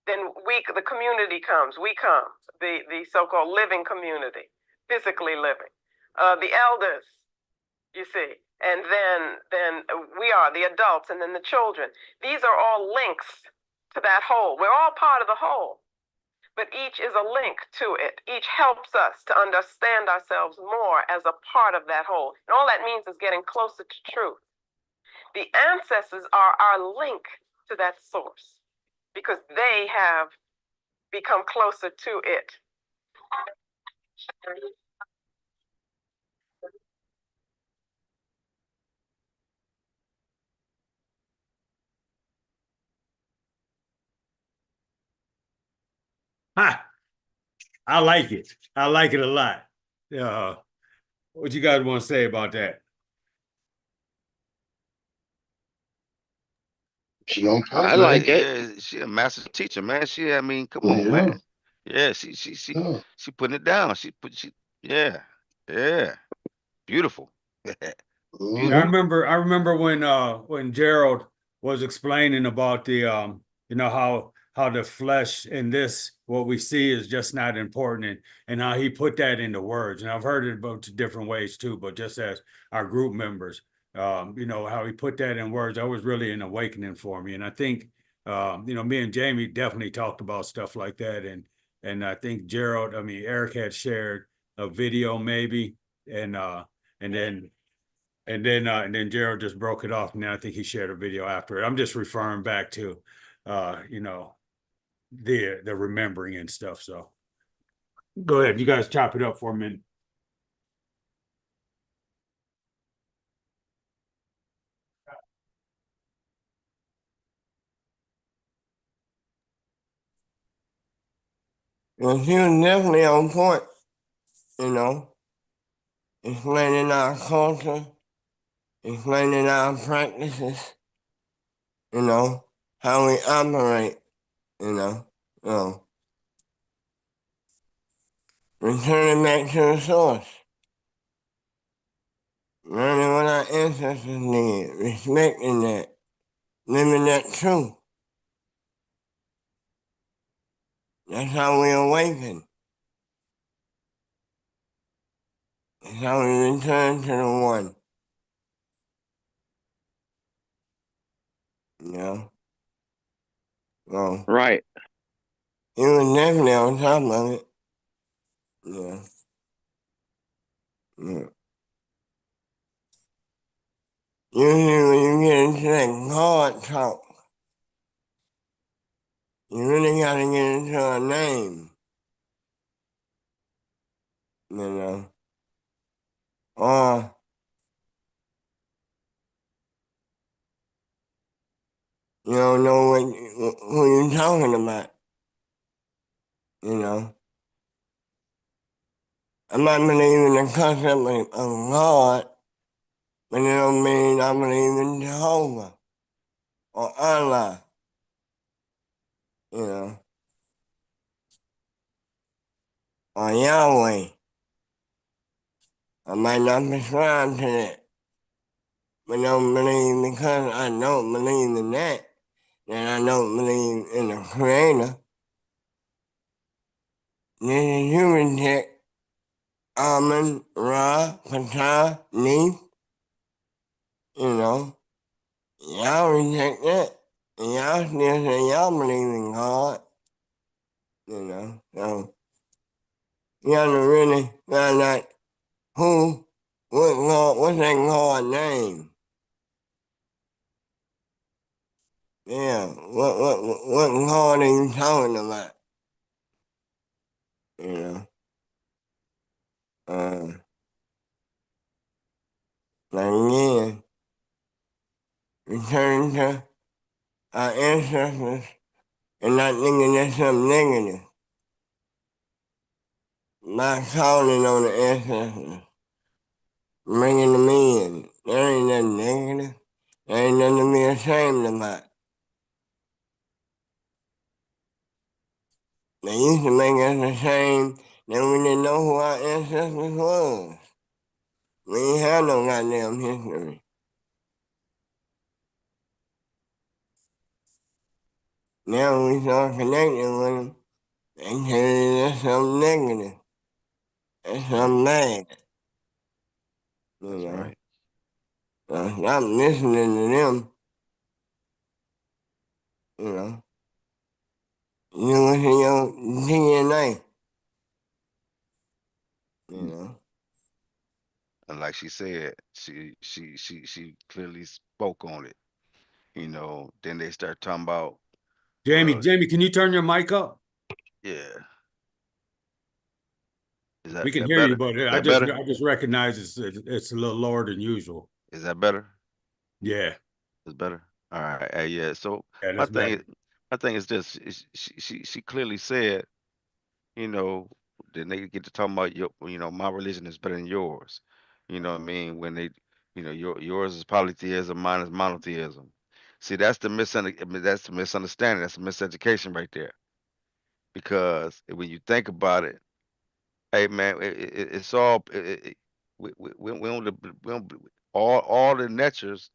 Then the community comes. We come. The so-called living community, physically living. The elders, you see. And then we are the adults, and then the children. These are all links to that whole. We're all part of the whole, but each is a link to it. Each helps us to understand ourselves more as a part of that whole. And all that means is getting closer to truth. The ancestors are our link to that source because they have become closer to it. Ha! I like it. I like it a lot. What you guys want to say about that? She on top, I man. like it. Yeah, she a master teacher, man. I mean, come on, Yeah. man. Yeah, she Yeah. putting it down. Yeah, yeah, beautiful. Yeah, I remember when Gerald was explaining about the how the flesh in this what we see is just not important and how he put that into words. And I've heard it about different ways too, but just as our group members, how he put that in words, that was really an awakening for me. And I think me and Jamie definitely talked about stuff like that. And I think Eric had shared a video maybe and then and then Gerald just broke it off, and then I think he shared a video after it. I'm just referring back to, the remembering and stuff. So go ahead, you guys chop it up for a minute. Well, he was definitely on point, explaining our culture, explaining our practices, how we operate, returning back to the source, learning what our ancestors did, respecting that, living that truth. That's how we awaken. That's how we return to the one. Well, Right. he was definitely on top of it. Yeah. Usually when you get into that God talk, you really gotta get into a name. Or you don't know who you're talking about. I might believe in the concept of God, but it don't mean I believe in Jehovah or Allah, or Yahweh. I might not prescribe to that, but don't believe because I don't believe in that, then I don't believe in the Creator. This is human tech, Amen, Ra, Patah, Neef, y'all reject that. And y'all still say y'all believe in God, so you have to really find out what's that God name? Yeah, what God are you talking about? Like again, return to our ancestors and not thinking that's something negative. By calling on the ancestors, bringing them in, there ain't nothing negative. There ain't nothing to be ashamed about. They used to make us ashamed that we didn't know who our ancestors was. We ain't have no goddamn history. Now we start connecting with them, they tell you that's something negative. That's something bad. That's right. So stop listening to them. You know. You what's in your DNA. You know. And like she said, she clearly spoke on it. You know, then they start talking about, Jamie, well, Jamie, can you turn your mic up? yeah. Is We can that hear you, better? but Is I that just better? I just recognize it's a little lower than usual. Is that better? Yeah, It's better. All right. Yeah. So yeah, my that's thing, better. is- my thing is this: she clearly said, you know, then they get to talking about my religion is better than yours. You know what I mean? When they, yours is polytheism, mine is monotheism. See, that's the misunderstanding. That's a miseducation right there. Because when you think about it, hey man, it's all we don't all the natures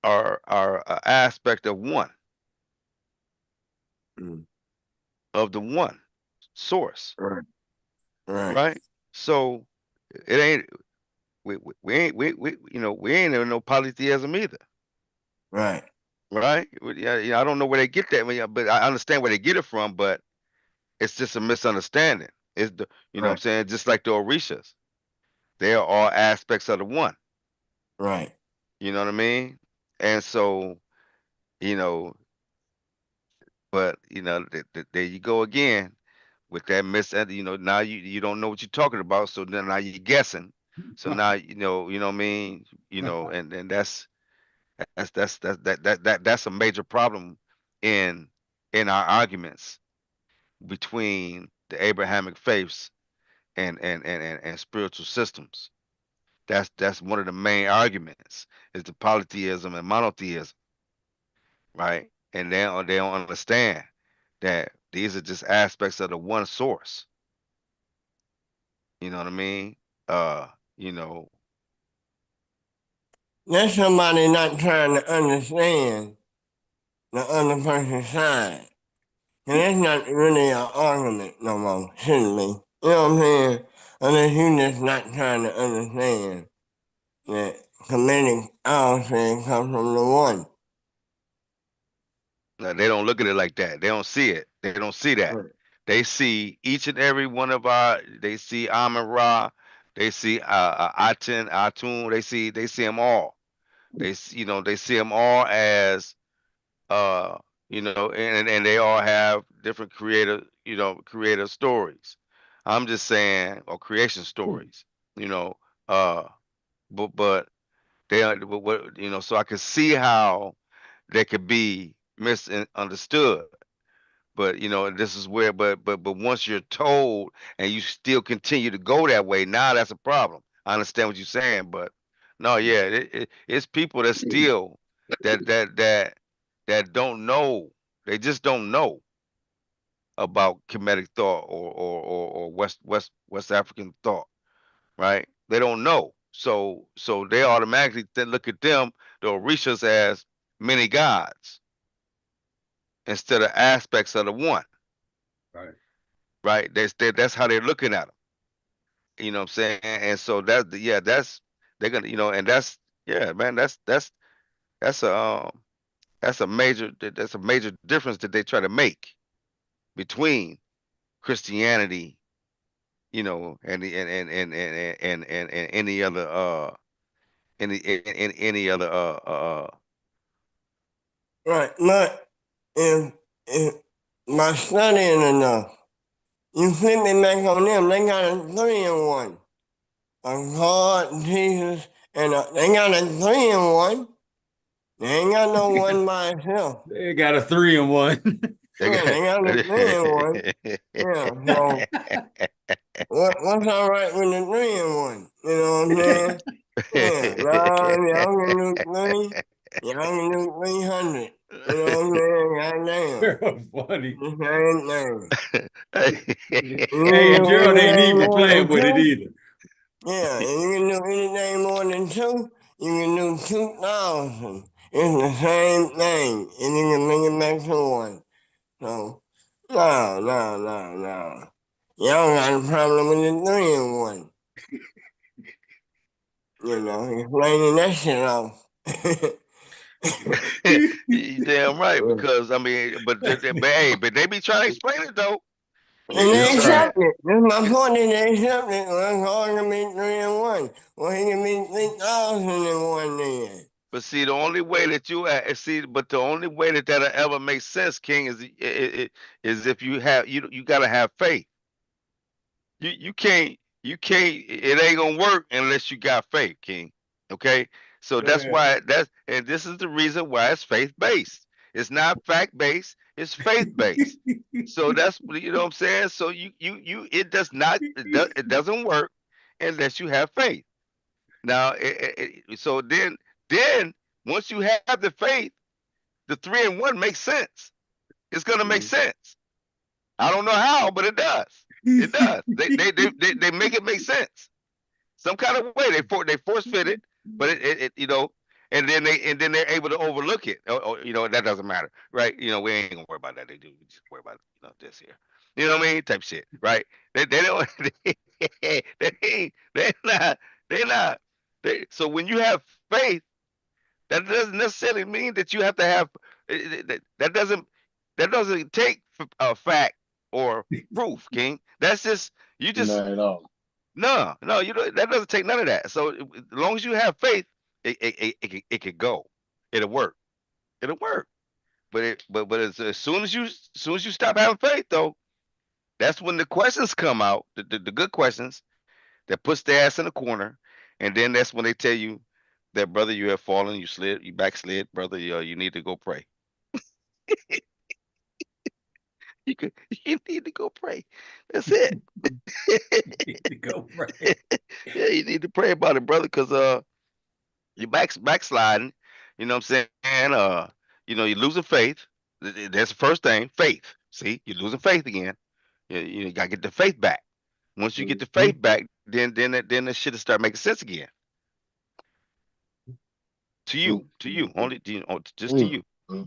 are an aspect of one Mm. of the one source, Right. Right. right? So it ain't we ain't we ain't in no polytheism either, Right. right? Yeah, I don't know where they get that, but I understand where they get it from, but it's just a misunderstanding. It's the you know what I'm Right. saying, just like the Orishas, they are all aspects of the one. Right. You know what I mean? And so you know, but there you go again with that now you don't know what you're talking about, so then now you're guessing. So now you know what I mean, and that's a major problem in our arguments between the Abrahamic faiths and spiritual systems. That's one of the main arguments is the polytheism and monotheism, right? And they don't understand that these are just aspects of the one source. You know what I mean? Uh, you know, That's somebody not trying to understand the other person's side. And that's not really an argument no more, shouldn't be. You know what I'm saying? Unless you just not trying to understand that comedic outfit comes from the one. they don't look at it like that. They don't see it. They don't see that. Right. They see each and every one of they see Amun Ra, they see Aten, Atun, they see them all. They see them all as uh, and they all have different creative stories. I'm just saying, or creation stories, you know, uh, but they are, but what, so I can see how they could be misunderstood. But this is where, but once you're told and you still continue to go that way, now that's a problem. I understand what you're saying, but no, yeah, it's people that still that don't know. They just don't know about Kemetic thought or West African thought, right? They don't know, so they automatically then look at them, the Orishas, as many gods instead of aspects of the one. Right. Right? That's how they're looking at them. You know what I'm saying? And so that's they're gonna, and yeah, man, that's a that's a major difference that they try to make between Christianity, and and any other any other Right. But if by studying enough, you flip it back on them, they got a 3-in-1. A God, Jesus, and they got a 3-in-1. They ain't got no one by itself. They got a 3 and 1. Yeah, they got a 3 and 1. Yeah, so what's all right with the 3 and 1? You know what I'm saying? Yeah, nah, y'all can do 3. Y'all can do 300. You know what I'm saying? Goddamn. Funny. The same thing. You Hey, can and do Gerald ain't anything even more playing than with it 2. either. Yeah, and you can do anything more than 2. You can do 2,000. It's the same thing, and you can bring it back to 1. So, no. Y'all got a problem with the 3 and 1. You know, explaining that shit off. You damn right, because I mean, but hey, but they be trying to explain it though. And You know they what I'm saying? accept it. That's my point. Is they accept it. Well, it's hard to be 3 and 1. Well, he can be 3,001 then. But see, the only way that but the only way that that'll ever make sense, King, is if you gotta have faith. You can't it ain't gonna work unless you got faith, King. Okay? So Go that's ahead. why and this is the reason why it's faith based. It's not fact based, it's faith based. So that's you know what I'm saying? So you it does not it doesn't work unless you have faith. Now so then once you have the faith, the 3 and 1 makes sense. It's gonna make sense. I don't know how, but it does. It does. They make it make sense. Some kind of way they force fit it, but it you know, and then they're able to overlook it. You know that doesn't matter, right? You know we ain't gonna worry about that. They do. We just worry about this here. You know what I mean? Type shit, right? They don't. They not. So when you have faith, that doesn't necessarily mean that you have to have. That doesn't take a fact or proof, King. That's just you just Not at all. no, you don't, that doesn't take none of that. So as long as you have faith, it could go. It'll work. It'll work. But as soon as you stop having faith though, that's when the questions come out, the good questions that puts the ass in the corner, and then that's when they tell you that brother you have fallen, you backslid, brother, you need to go pray. You could you need to go pray. That's it. Go pray. Yeah, you need to pray about it, brother, because you backsliding, you know what I'm saying? You're losing faith. That's the first thing, faith. See, you're losing faith again. You gotta get the faith back. Once you get the faith back, then the shit will start making sense again. To you, only to you, just to you,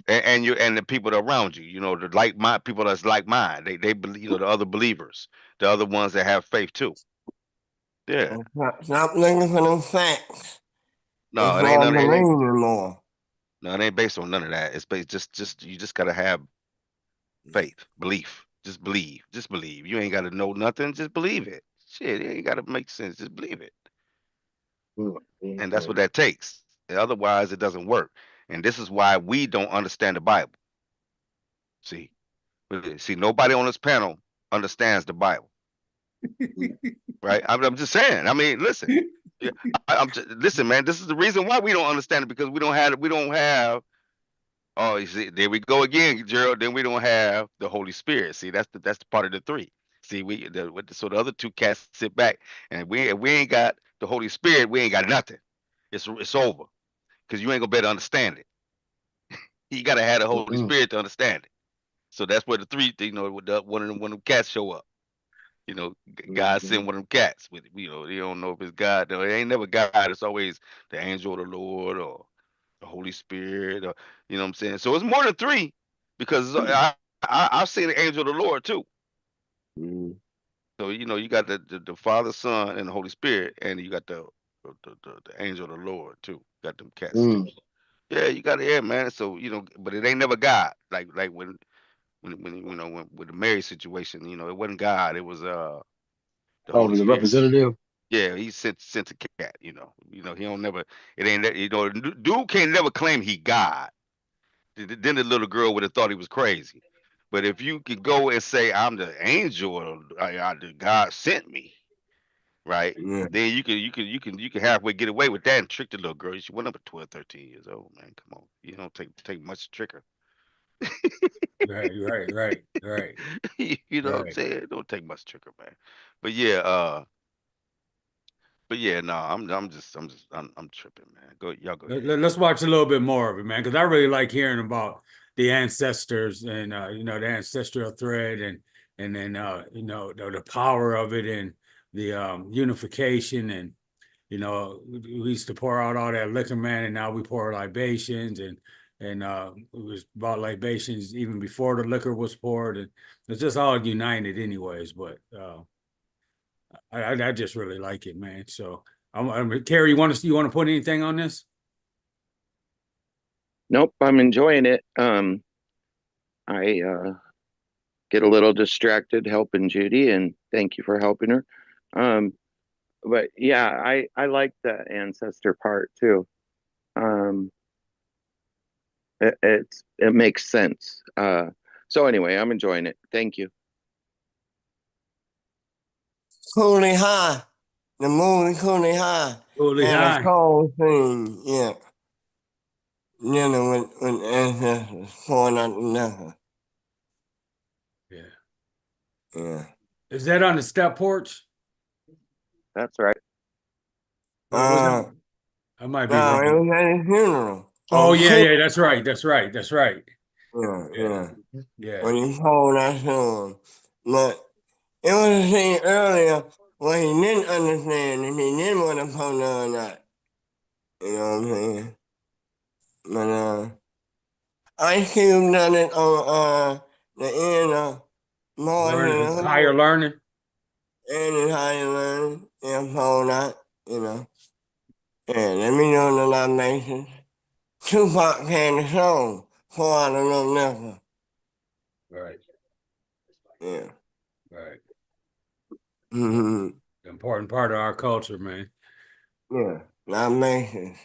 and the people that are around you. The like mind people that's like mine. They believe, the other believers, the other ones that have faith too. Yeah. Stop looking for them facts. No, It's it ain't all none. It ain't. believing more. No, it ain't based on none of that. It's based just you just gotta have faith, belief. Just believe. Just believe. You ain't got to know nothing. Just believe it. Shit, it ain't got to make sense. Just believe it. And that's what that takes. Otherwise, it doesn't work. And this is why we don't understand the Bible. See, see, nobody on this panel understands the Bible, right? I'm just saying. I mean, listen. Yeah, listen, man. This is the reason why we don't understand it because we don't have. Oh, you see, there we go again, Gerald. Then we don't have the Holy Spirit. See, that's the part of the three. See, so the other two cats sit back, and if we ain't got the Holy Spirit, we ain't got nothing. It's over because you ain't gonna be able to understand it. You gotta have the Holy Spirit to understand it. So that's where the three, with one of them cats show up. God sent one of them cats with it. They don't know if it's God. No, it ain't never God. It's always the angel of the Lord or the Holy Spirit, or you know what I'm saying. So it's more than three because I've seen the angel of the Lord too. So you got the Father, Son, and the Holy Spirit, and you got the angel of the Lord too. Got them cats too. Yeah, you got it, yeah, man. So but it ain't never God. Like when with the Mary situation, it wasn't God. It was the Oh, Holy the Spirit. representative. Yeah, he sent a cat. He don't never. It ain't that. Dude can't never claim he God. Then the little girl would have thought he was crazy. But if you could go and say I'm the angel, or God sent me, right? Yeah. Then you can halfway get away with that and trick the little girl. She went up at 12, 13 years old, man. Come on. You don't take much to trick her. Right. You know what I'm Right. saying? It don't take much to trick her, man. But yeah, no, I'm tripping, man. Y'all go ahead. Let's watch a little bit more of it, man, because I really like hearing about the ancestors and the ancestral thread and then the power of it and the unification and we used to pour out all that liquor, man, and now we pour libations and it was about libations even before the liquor was poured, and it's just all united, anyways. But I just really like it, man. So, Carrie, you want to put anything on this? Nope, I'm enjoying it. I get a little distracted helping Judy, and thank you for helping her. But yeah, I like the ancestor part too. It makes sense. So anyway, I'm enjoying it. Thank you. Coolie High, the movie Coolie High, Coolie and a High. cold thing, yeah. With ancestors pouring out the liquor. Yeah. Yeah. Is that on the step porch? That's right. What was that? I might be No, it wrong. was at his funeral. Oh On yeah, Cook. that's right. Yeah, Yeah, yeah. yeah. When he told that to him. But it was a scene earlier where he didn't understand if he didn't want to pull or not. You know what I'm saying? But Ice Cube done it on the end of Boys in Learning the higher Hood learning. and in Higher Learning and pulled that, And let me know the nominations. Tupac had the song, Pour Out a Little Liquor. Right. Yeah. Right. Mm-hmm. Important part of our culture, man. Yeah. Nominations.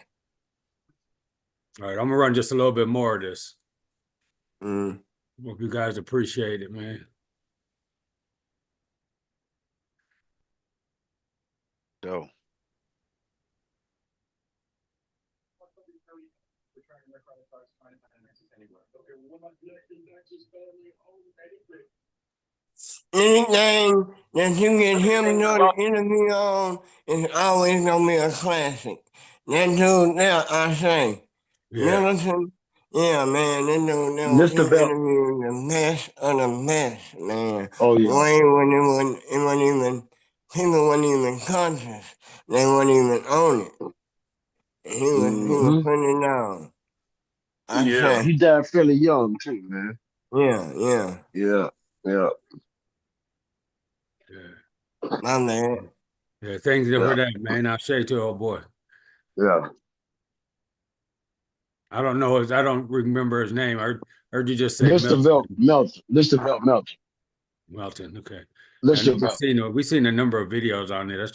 All right, I'm gonna run just a little bit more of this. Mm. Hope you guys appreciate it, man. Dope. Anything that you get him doing an interview on is always gonna be a classic. That dude there, I say, Yeah. Middleton, yeah, man, that dude there was Mr. him Belt. interviewing the best of the best, man. Oh yeah. Way when it wasn't even, people weren't even conscious. They weren't even on it. He was Hmm. putting it down. I Yeah. say, He died fairly young too, man. yeah, Yeah. Yeah. Yeah. my man. Yeah. Thank you for Yeah. that, man. I'll say to old boy. Yeah. I don't know I don't remember his name. I heard you just say Mr. Belt Melton. Melton. Mr. Belt Melton. Melton. Okay. I know Mr. Belt. we've seen a number of videos on it. I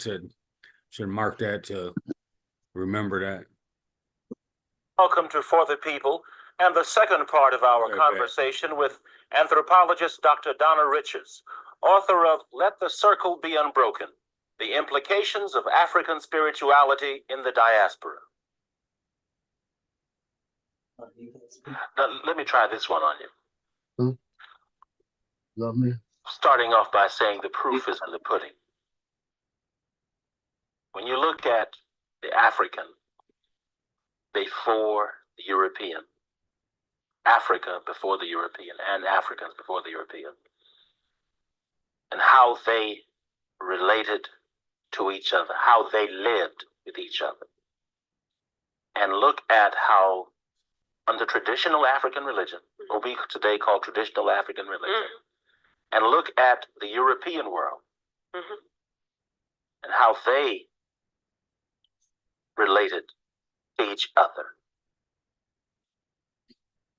should mark that to remember that. Welcome to For the People and the second part of our conversation with anthropologist Dr. Donna Riches, author of Let the Circle Be Unbroken, The Implications of African Spirituality in the Diaspora. Now, let me try this one on you. Love me. Starting off by saying the proof is in the pudding. When you look at the African before the European, Africa before the European, and Africans before the European, and how they related to each other, how they lived with each other, and look at how under traditional African religion, what we today call traditional African religion, and look at the European world and how they related to each other.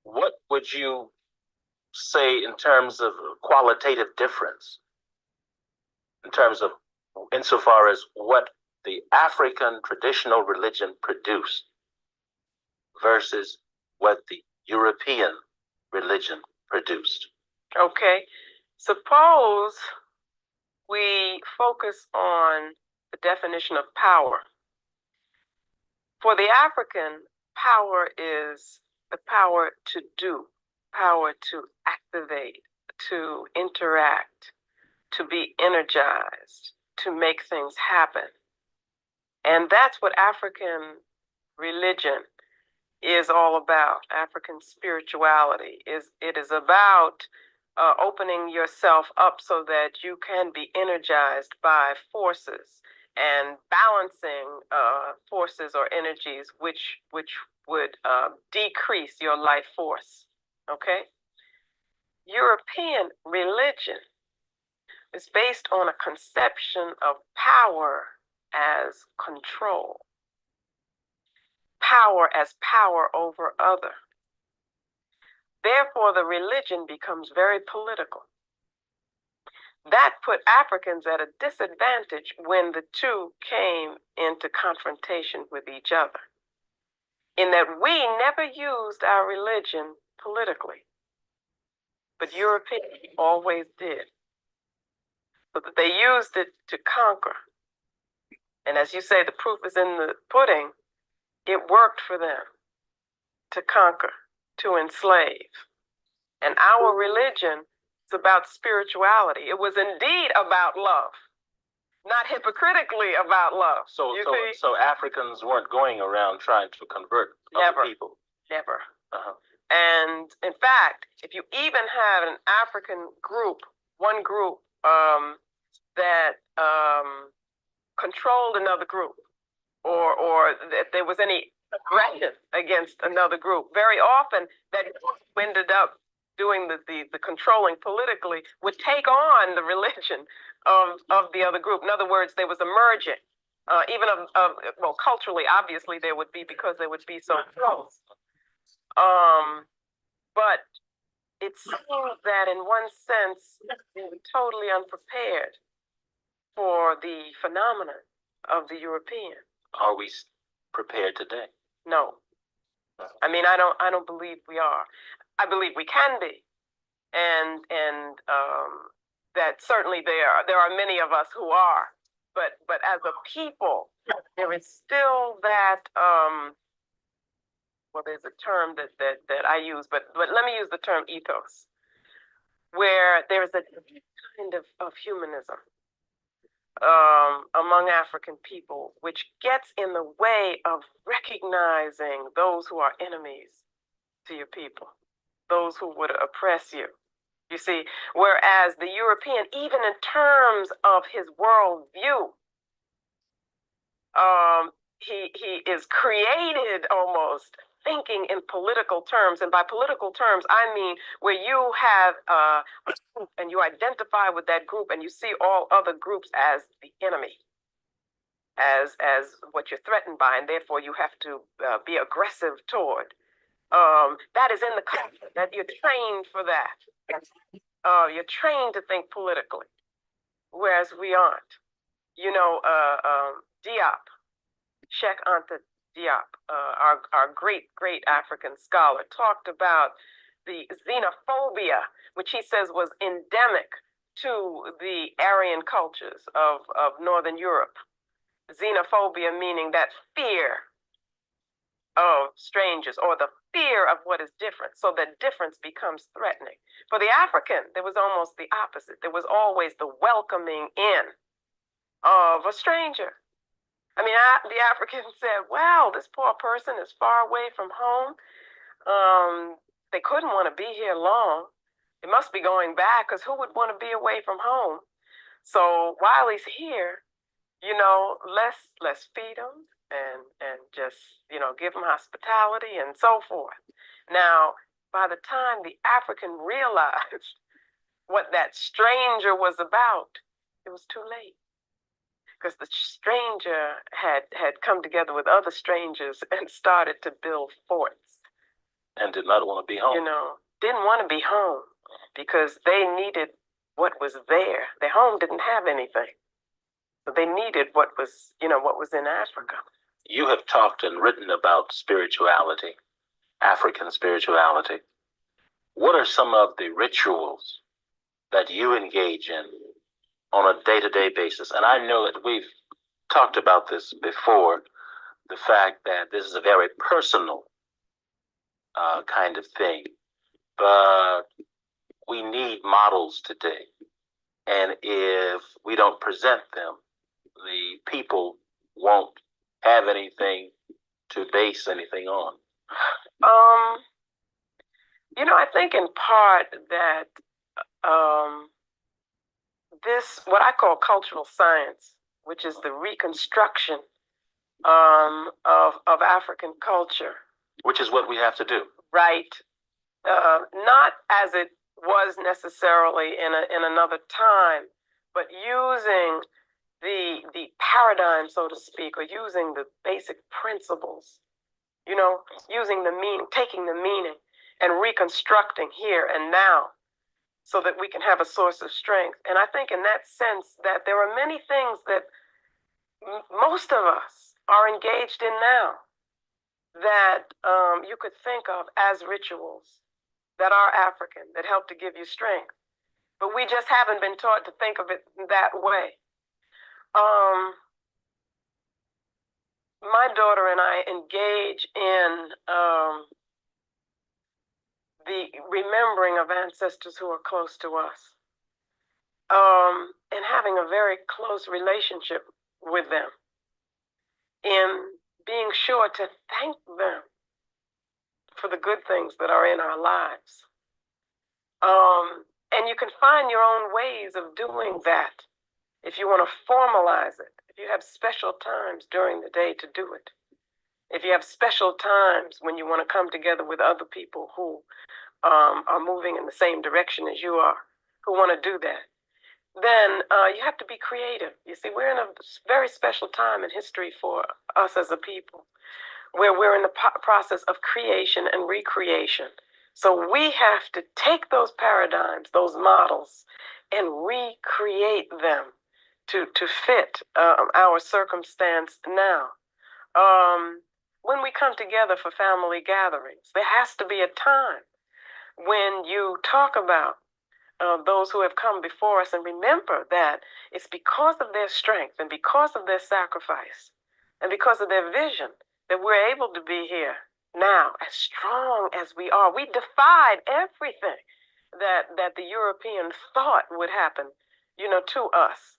What would you say in terms of qualitative difference, in terms of insofar as what the African traditional religion produced versus what the European religion produced? Okay. Suppose we focus on the definition of power. For the African, power is the power to do, power to activate, to interact, to be energized, to make things happen. And that's what African religion is all about. African spirituality it is about opening yourself up so that you can be energized by forces and balancing forces or energies which would decrease your life force. Okay? European religion is based on a conception of power as control, power as power over other. Therefore, the religion becomes very political. That put Africans at a disadvantage when the two came into confrontation with each other, in that we never used our religion politically, but Europeans always did. So that they used it to conquer. And as you say, the proof is in the pudding. It worked for them to conquer, to enslave. And our religion is about spirituality. It was indeed about love, not hypocritically about love. So Africans weren't going around trying to convert other people? Never. And in fact, if you even had an African group, one group that controlled another group, or that there was any aggression against another group, very often that ended up doing the controlling politically would take on the religion of the other group. In other words, there was a merging, even well, culturally, obviously there would be, because they would be so close. But it seems that in one sense, they were totally unprepared for the phenomenon of the European. Are we prepared today? No. I mean, I don't believe we are. I believe we can be, and that certainly there are many of us who are, but as a people, there is still that. Well, there's a term that I use, but let me use the term ethos, where there's a kind of humanism among African people, which gets in the way of recognizing those who are enemies to your people, those who would oppress you. You see, whereas the European, even in terms of his worldview, he is created almost thinking in political terms. And by political terms, I mean where you have a group and you identify with that group and you see all other groups as the enemy, as what you're threatened by, and therefore you have to be aggressive toward. That is in the culture, that you're trained for that. You're trained to think politically, whereas we aren't. You know, Diop, Sheikh Anta Diop, our great African scholar, talked about the xenophobia, which he says was endemic to the Aryan cultures of Northern Europe. Xenophobia meaning that fear of strangers, or the fear of what is different, so that difference becomes threatening. For the African, there was almost the opposite. There was always the welcoming in of a stranger. I mean, the African said, wow, this poor person is far away from home. They couldn't want to be here long. They must be going back, because who would want to be away from home? So while he's here, you know, let's feed him and just, you know, give him hospitality and so forth. Now, by the time the African realized what that stranger was about, it was too late. Because the stranger had come together with other strangers and started to build forts. And did not want to be home. You know, didn't want to be home because they needed what was there. Their home didn't have anything. So they needed what was in Africa. You have talked and written about spirituality, African spirituality. What are some of the rituals that you engage in on a day-to-day basis? And I know that we've talked about this before, the fact that this is a very personal kind of thing, but we need models today. And if we don't present them, the people won't have anything to base anything on. I think in part that this, what I call cultural science, which is the reconstruction of African culture. Which is what we have to do. Right. Not as it was necessarily in another time, but using the paradigm, so to speak, or using the basic principles, using the meaning, taking the meaning and reconstructing here and now so that we can have a source of strength. And I think in that sense that there are many things that most of us are engaged in now that you could think of as rituals that are African, that help to give you strength. But we just haven't been taught to think of it that way. My daughter and I engage in the remembering of ancestors who are close to us, and having a very close relationship with them, in being sure to thank them for the good things that are in our lives. And you can find your own ways of doing that if you want to formalize it, if you have special times during the day to do it, if you have special times when you want to come together with other people who are moving in the same direction as you are, who want to do that, then you have to be creative. You see, we're in a very special time in history for us as a people, where we're in the process of creation and recreation. So we have to take those paradigms, those models, and recreate them to fit our circumstance now. When we come together for family gatherings, there has to be a time when you talk about those who have come before us, and remember that it's because of their strength and because of their sacrifice and because of their vision that we're able to be here now as strong as we are. We defied everything that the European thought would happen, to us,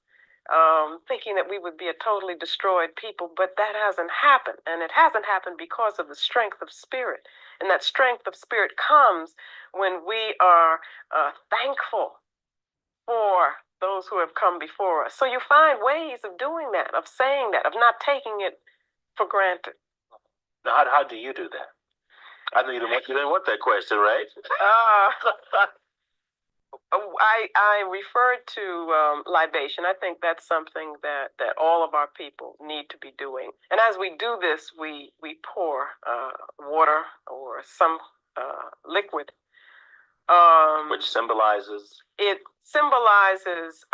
thinking that we would be a totally destroyed people, but that hasn't happened. And it hasn't happened because of the strength of spirit. And that strength of spirit comes when we are thankful for those who have come before us. So you find ways of doing that, of saying that, of not taking it for granted. Now, how do you do that? I know you didn't want that question, right? I referred to libation. I think that's something that all of our people need to be doing. And as we do this, we pour water or some liquid. Which symbolizes? It symbolizes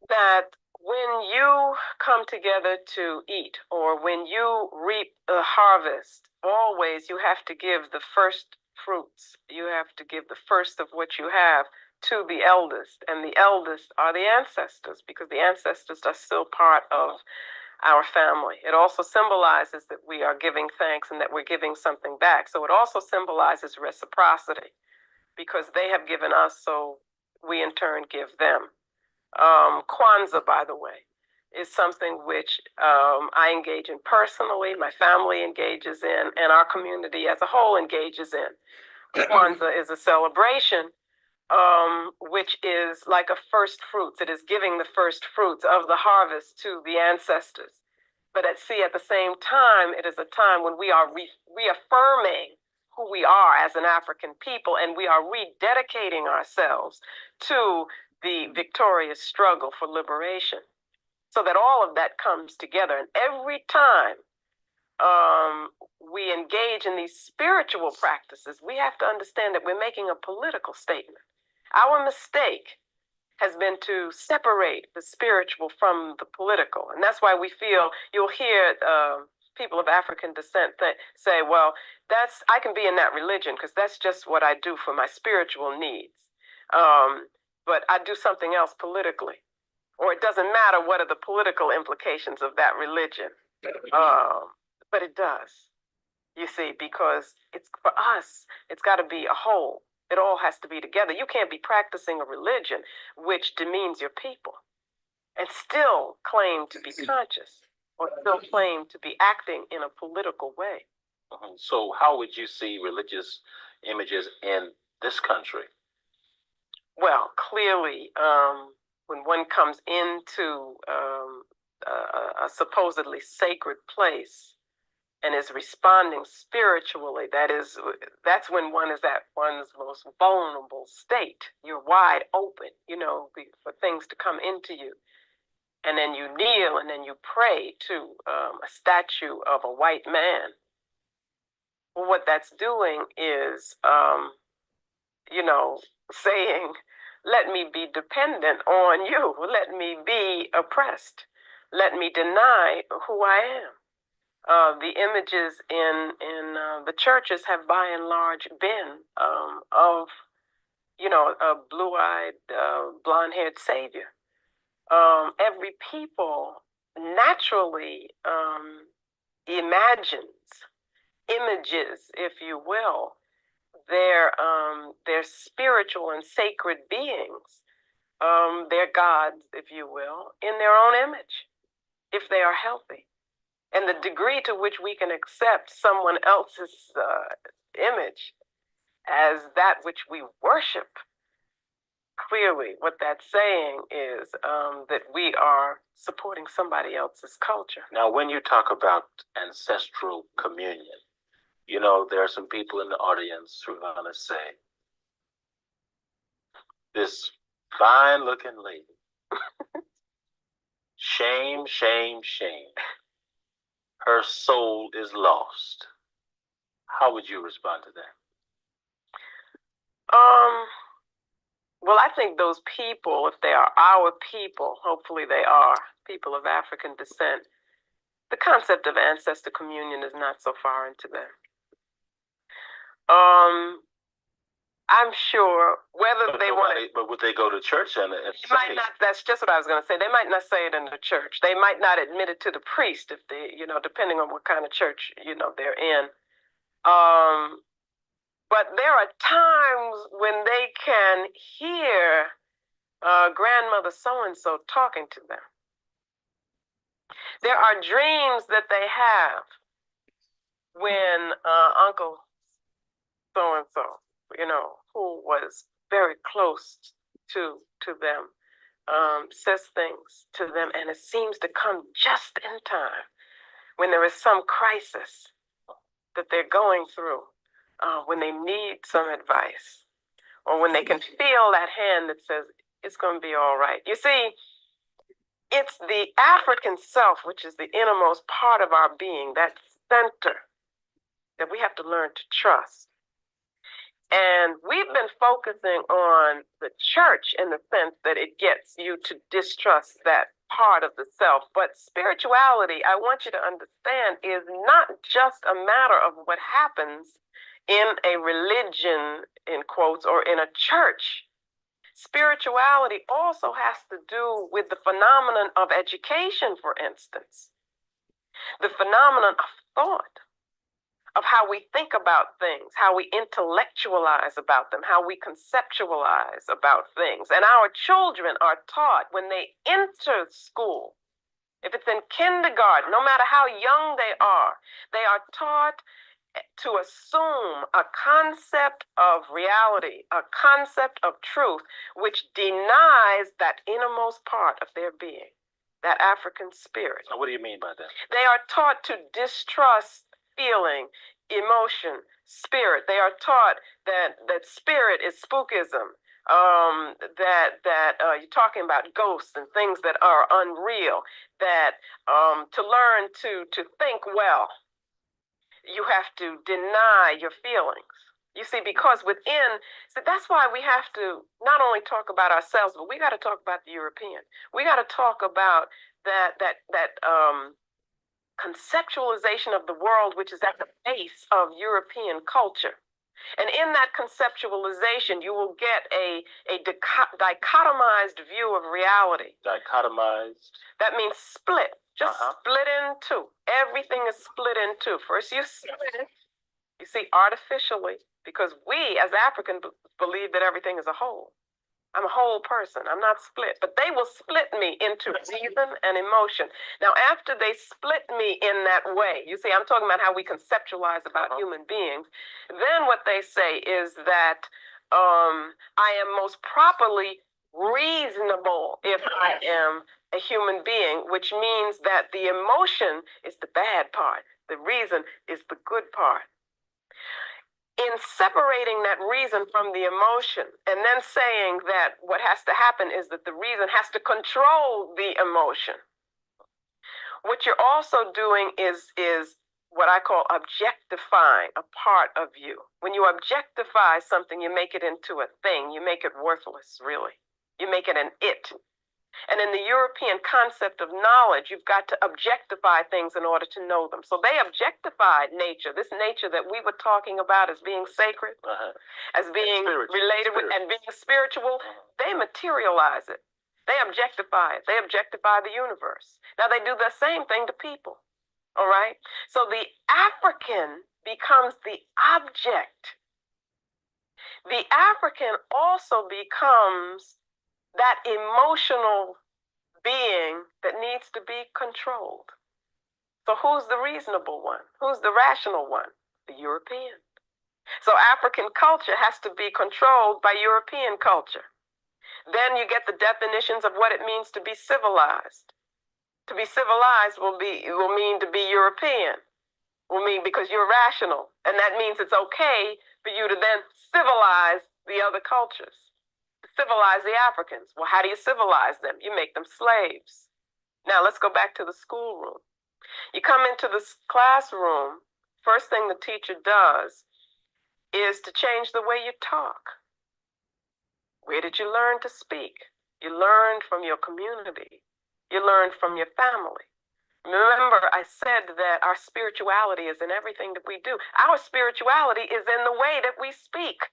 that when you come together to eat, or when you reap the harvest, always you have to give the first fruits. You have to give the first of what you have to the eldest, and the eldest are the ancestors, because the ancestors are still part of our family. It also symbolizes that we are giving thanks and that we're giving something back. So it also symbolizes reciprocity, because they have given us, so we in turn give them. Kwanzaa, by the way, is something which I engage in personally, my family engages in, and our community as a whole engages in. Kwanzaa is a celebration which is like a first fruits. It is giving the first fruits of the harvest to the ancestors. But at the same time, it is a time when we are reaffirming who we are as an African people, and we are rededicating ourselves to the victorious struggle for liberation, so that all of that comes together. And every time we engage in these spiritual practices, we have to understand that we're making a political statement. Our mistake has been to separate the spiritual from the political. And that's why we feel, you'll hear people of African descent say, well, I can be in that religion because that's just what I do for my spiritual needs. But I do something else politically. or it doesn't matter what are the political implications of that religion. But it does, you see, because it's for us, it's got to be a whole. It all has to be together. You can't be practicing a religion which demeans your people and still claim to be conscious or still claim to be acting in a political way. So how would you see religious images in this country? Well, clearly, when one comes into a supposedly sacred place and is responding spiritually, that's when one is at one's most vulnerable state. You're wide open, for things to come into you. And then you kneel and then you pray to a statue of a white man. Well, what that's doing is, saying, let me be dependent on you. Let me be oppressed. Let me deny who I am. The images in the churches have by and large been of, a blue-eyed, blonde-haired savior. Every people naturally imagines images, if you will, their spiritual and sacred beings, their gods, if you will, in their own image, if they are healthy. And the degree to which we can accept someone else's image as that which we worship, clearly what that's saying is that we are supporting somebody else's culture. Now, when you talk about ancestral communion, there are some people in the audience who are going to say, this fine-looking lady, shame, shame, shame. Her soul is lost. How would you respond to that? Well, I think those people, if they are our people, hopefully they are people of African descent, the concept of ancestor communion is not so far into them. I'm sure whether they want to. But would they go to church and say? Might not. That's just what I was going to say. They might not say it in the church. They might not admit it to the priest if they, depending on what kind of church, they're in. But there are times when they can hear grandmother so-and-so talking to them. There are dreams that they have when Uncle so-and-so, who was very close to them, says things to them, and it seems to come just in time when there is some crisis that they're going through, when they need some advice, or when they can feel that hand that says, it's going to be all right. You see, it's the African self, which is the innermost part of our being, that center that we have to learn to trust. And we've been focusing on the church in the sense that it gets you to distrust that part of the self. But spirituality, I want you to understand, is not just a matter of what happens in a religion, in quotes, or in a church. Spirituality also has to do with the phenomenon of education, for instance, the phenomenon of thought, of how we think about things, how we intellectualize about them, how we conceptualize about things. And our children are taught when they enter school, if it's in kindergarten, no matter how young they are taught to assume a concept of reality, a concept of truth, which denies that innermost part of their being, that African spirit. Now, what do you mean by that? They are taught to distrust feeling, emotion, spirit. They are taught that spirit is spookism, that you're talking about ghosts and things that are unreal, that to learn to think well, you have to deny your feelings. You see, because that's why we have to not only talk about ourselves, but we got to talk about the European. We got to talk about that conceptualization of the world, which is at the base of European culture. And in that conceptualization, you will get a dichotomized view of reality. Dichotomized. That means split, just split in two. Everything is split in two. First you split it, you see, artificially, because we as Africans believe that everything is a whole. I'm a whole person. I'm not split. But they will split me into reason and emotion. Now, after they split me in that way, you see, I'm talking about how we conceptualize about human beings. Then what they say is that I am most properly reasonable if I am a human being, which means that the emotion is the bad part. The reason is the good part. In separating that reason from the emotion and then saying that what has to happen is that the reason has to control the emotion, what you're also doing is what I call objectifying a part of you. When you objectify something, you make it into a thing. You make it worthless, really. You make it an it. And in the European concept of knowledge, you've got to objectify things in order to know them. So they objectified nature, this nature that we were talking about as being sacred, as being related with and being spiritual. They materialize it. They objectify it. They objectify the universe. Now they do the same thing to people. All right? So the African becomes the object. The African also becomes that emotional being that needs to be controlled. So who's the reasonable one? Who's the rational one? The European. So African culture has to be controlled by European culture. Then you get the definitions of what it means to be civilized. To be civilized will mean to be European. Will mean because you're rational. And that means it's okay for you to then civilize the other cultures. Civilize the Africans. Well, how do you civilize them? You make them slaves. Now, let's go back to the schoolroom. You come into this classroom, first thing the teacher does is to change the way you talk. Where did you learn to speak? You learned from your community. You learned from your family. Remember, I said that our spirituality is in everything that we do. Our spirituality is in the way that we speak.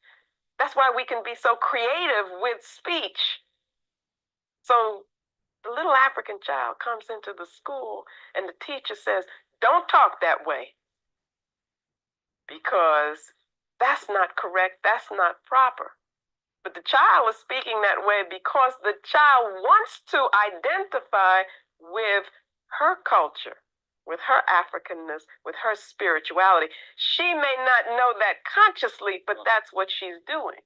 That's why we can be so creative with speech. So the little African child comes into the school and the teacher says, don't talk that way because that's not correct, that's not proper. But the child is speaking that way because the child wants to identify with her culture, with her Africanness, with her spirituality. She may not know that consciously, but that's what she's doing.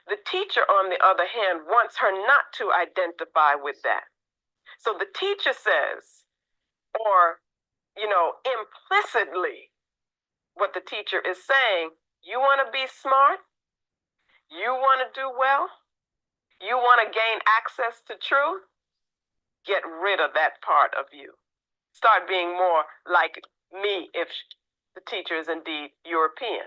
The teacher, on the other hand, wants her not to identify with that. So the teacher says, or, implicitly, what the teacher is saying, you want to be smart? You want to do well? You want to gain access to truth? Get rid of that part of you. Start being more like me if the teacher is indeed European.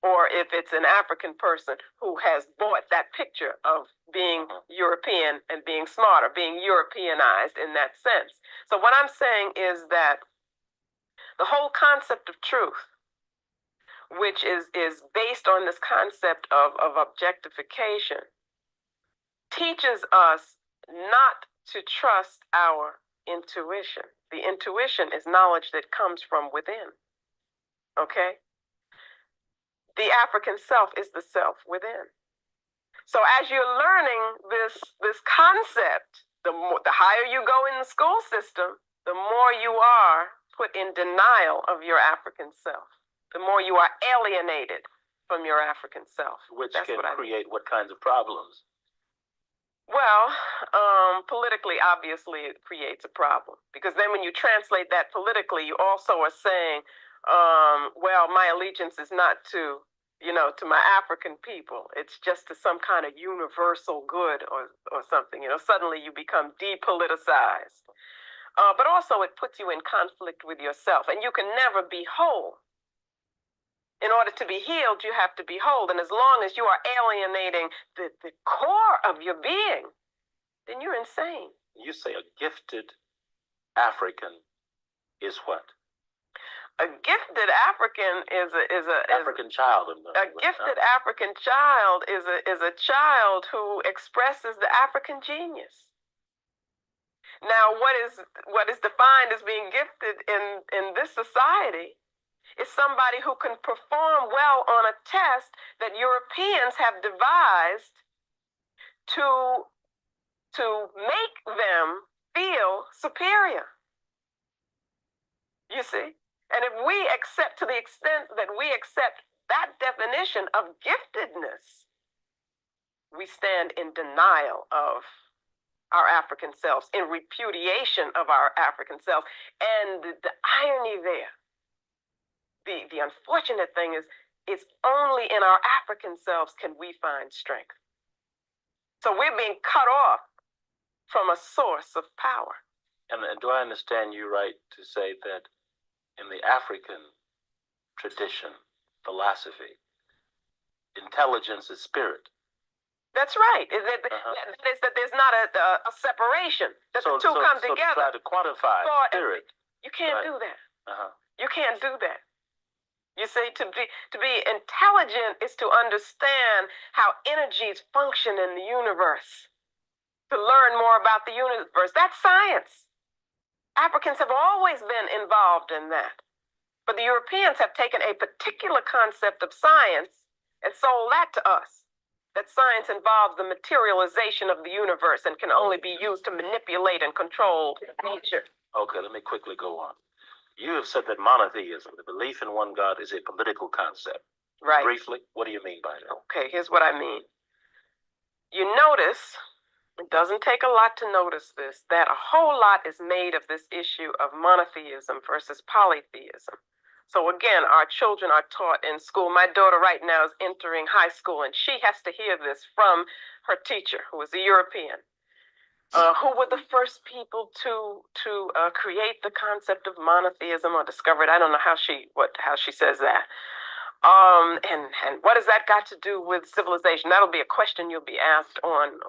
Or if it's an African person who has bought that picture of being European and being smarter, being Europeanized in that sense. So what I'm saying is that the whole concept of truth, which is based on this concept of objectification, teaches us not to trust our intuition. The intuition is knowledge that comes from within. Okay? The African self is the self within. So as you're learning this concept, the higher you go in the school system, the more you are put in denial of your African self. The more you are alienated from your African self. Which can create what kinds of problems? Well, politically, obviously, it creates a problem. Because then when you translate that politically, you also are saying, well, my allegiance is not to my African people. It's just to some kind of universal good or something. Suddenly you become depoliticized. But also it puts you in conflict with yourself. And you can never be whole. In order to be healed, you have to be whole. And as long as you are alienating the core of your being, then you're insane. You say a gifted African is what? A gifted African is African child. a gifted African child is a child who expresses the African genius. Now, what is defined as being gifted in this society is somebody who can perform well on a test that Europeans have devised to make them feel superior. You see? And if we accept, to the extent that we accept that definition of giftedness, we stand in denial of our African selves, in repudiation of our African selves. And the irony there, the unfortunate thing is, it's only in our African selves can we find strength. So we're being cut off from a source of power. And do I understand you right to say that in the African tradition, philosophy, intelligence is spirit? That's right. That is that there's not a separation. That the two come together. To try to quantify spirit. You can't do that. You can't do that. You see, to be intelligent is to understand how energies function in the universe. To learn more about the universe. That's science. Africans have always been involved in that. But the Europeans have taken a particular concept of science and sold that to us. That science involves the materialization of the universe and can only be used to manipulate and control nature. Okay, let me quickly go on. You have said that monotheism, the belief in one God, is a political concept. Right. Briefly, what do you mean by that? Okay, here's what I mean. You notice, it doesn't take a lot to notice this, that a whole lot is made of this issue of monotheism versus polytheism. So again, our children are taught in school. My daughter right now is entering high school, and she has to hear this from her teacher, who is a European. Who were the first people to create the concept of monotheism or discover it? I don't know how she says that. And what has that got to do with civilization? That'll be a question you'll be asked on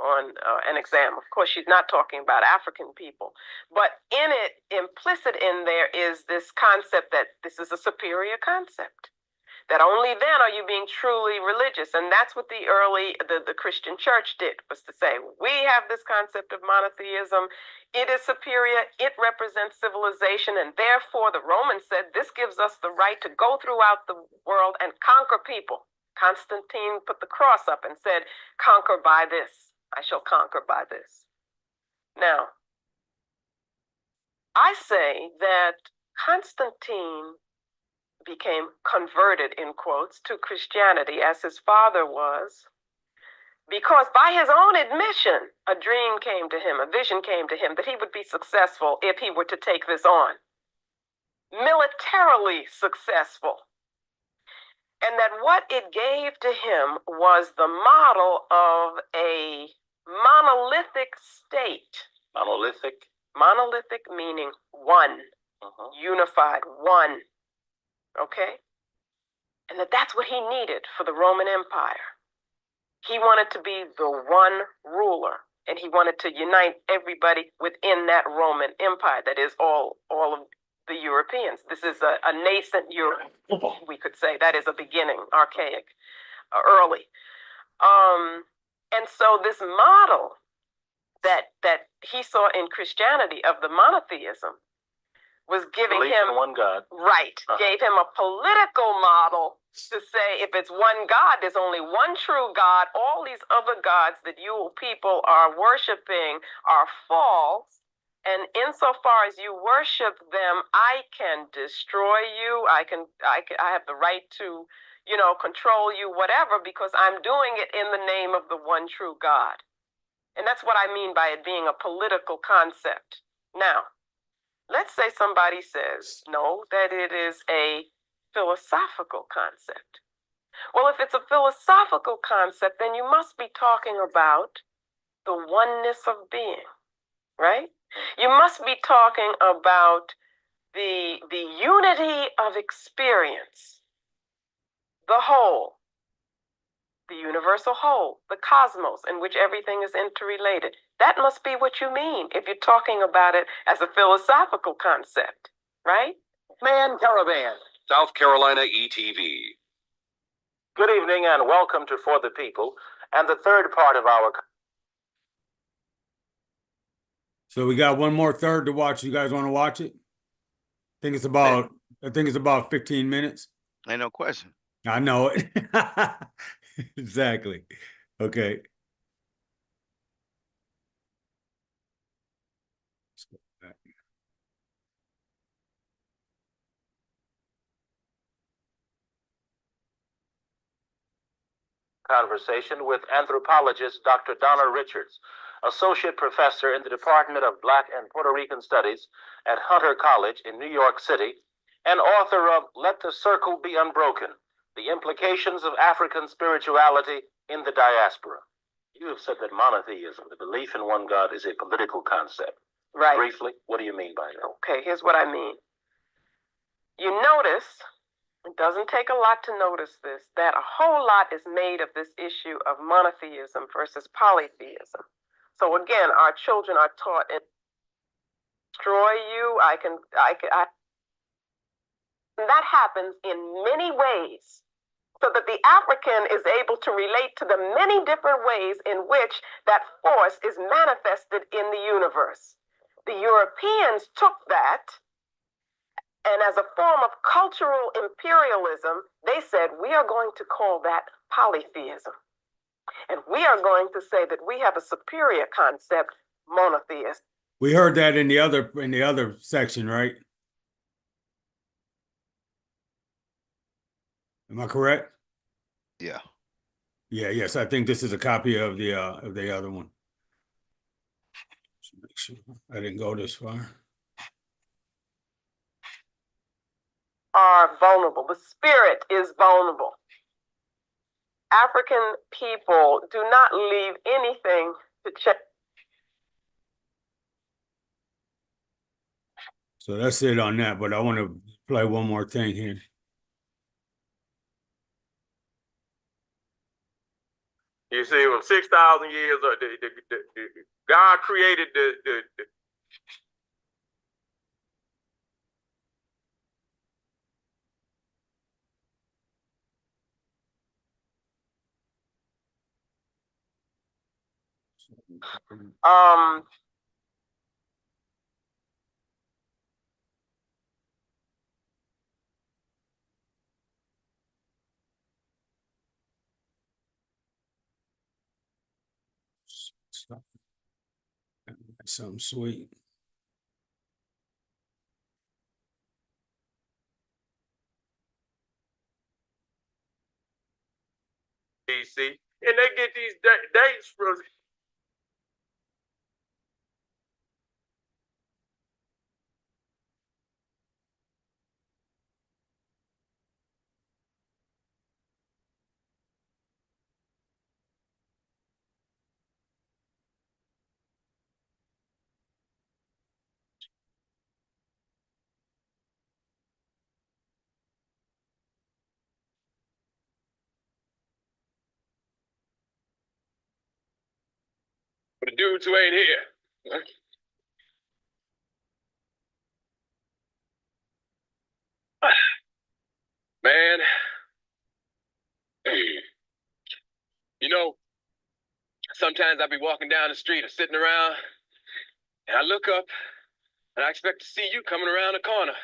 an exam. Of course, she's not talking about African people, but in it, implicit in there is this concept that this is a superior concept. That only then are you being truly religious. And that's what the Christian church did, was to say, we have this concept of monotheism. It is superior. It represents civilization. And therefore, the Romans said, this gives us the right to go throughout the world and conquer people. Constantine put the cross up and said, conquer by this. I shall conquer by this. Now, I say that Constantine became converted, in quotes, to Christianity as his father was, because by his own admission, a dream came to him, a vision came to him that he would be successful if he were to take this on. Militarily successful. And that what it gave to him was the model of a monolithic state. Monolithic? Monolithic meaning one, unified, one. Okay? And that's what he needed for the Roman Empire. He wanted to be the one ruler, and he wanted to unite everybody within that Roman Empire, that is all of the Europeans. This is a nascent Europe, we could say. That is a beginning, archaic, early. And so this model that he saw in Christianity of the monotheism was giving him one God. Right. Gave him a political model to say, if it's one God, there's only one true God. All these other gods that you people are worshiping are false. And insofar as you worship them, I can destroy you. I have the right to, control you, whatever, because I'm doing it in the name of the one true God. And that's what I mean by it being a political concept. Now, let's say somebody says, no, that it is a philosophical concept. Well, if it's a philosophical concept, then you must be talking about the oneness of being, right? You must be talking about the unity of experience, the whole, the universal whole, the cosmos in which everything is interrelated. That must be what you mean if you're talking about it as a philosophical concept, right? Man Caravan. South Carolina ETV. Good evening and welcome to For the People and the third part of our. So we got one more third to watch. You guys want to watch it? I think it's about 15 minutes. Ain't no question. I know it. Exactly. Okay. Conversation with anthropologist Dr. Donna Richards, associate professor in the Department of Black and Puerto Rican Studies at Hunter College in New York City, and author of Let the Circle Be Unbroken, The Implications of African Spirituality in the Diaspora. You have said that monotheism, the belief in one God, is a political concept. Right. Briefly, what do you mean by that? Okay, here's what I mean. You notice, it doesn't take a lot to notice this, that a whole lot is made of this issue of monotheism versus polytheism. So again, our children are taught it destroy you. And that happens in many ways, so that the African is able to relate to the many different ways in which that force is manifested in the universe. The Europeans took that, and as a form of cultural imperialism, they said, we are going to call that polytheism. And we are going to say that we have a superior concept, monotheist. We heard that in the other section, right? Am I correct? Yeah. Yeah, yes. I think this is a copy of the other one. Just make sure I didn't go this far. Are vulnerable. The spirit is vulnerable. African people do not leave anything to check. So that's it on that, but I want to play one more thing here. You see, when 6,000 years, God created the Something sweet. DC, and they get these dates from. For the dudes who ain't here. Man, you know, sometimes I be walking down the street or sitting around, and I look up, and I expect to see you coming around the corner.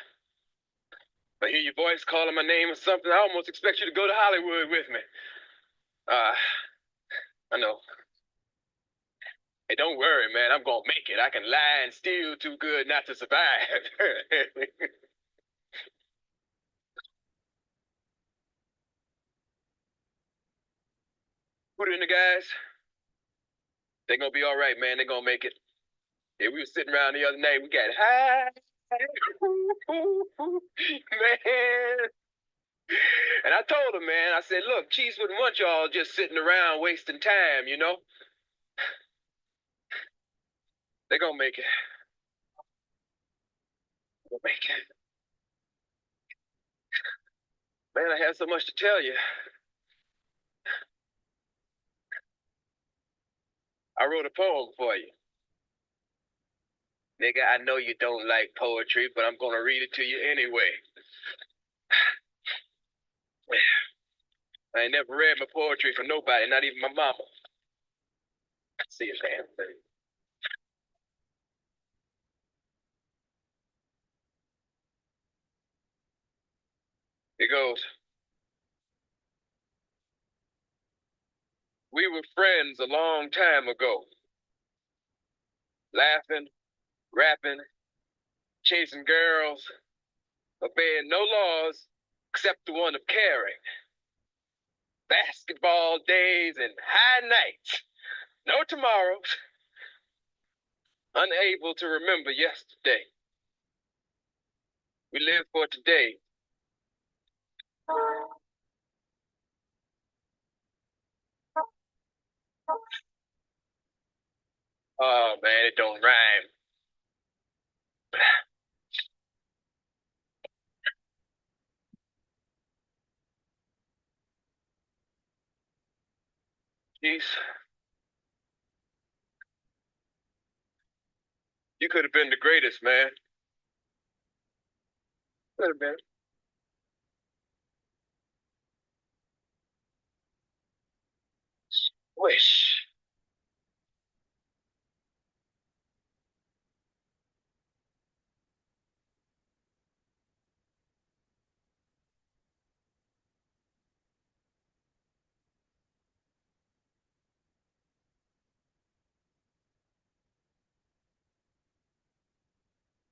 I hear your voice calling my name or something. I almost expect you to go to Hollywood with me. I know. Hey, don't worry, man. I'm gonna make it. I can lie and steal too good not to survive. Put it in the guys. They're gonna be all right, man. They're gonna make it. Yeah, we were sitting around the other night. We got high. Man. And I told him, man, I said, look, Chiefs wouldn't want y'all just sitting around wasting time, you know? They're gonna make it. They'll make it. Man, I have so much to tell you. I wrote a poem for you. Nigga, I know you don't like poetry, but I'm gonna read it to you anyway. I ain't never read my poetry for nobody, not even my mama. See a damn thing. It goes, we were friends a long time ago. Laughing, rapping, chasing girls, obeying no laws except the one of caring. Basketball days and high nights. No tomorrows. Unable to remember yesterday. We live for today. Oh man, it don't rhyme. Jeez. You could have been the greatest, man. Could have been. Wish.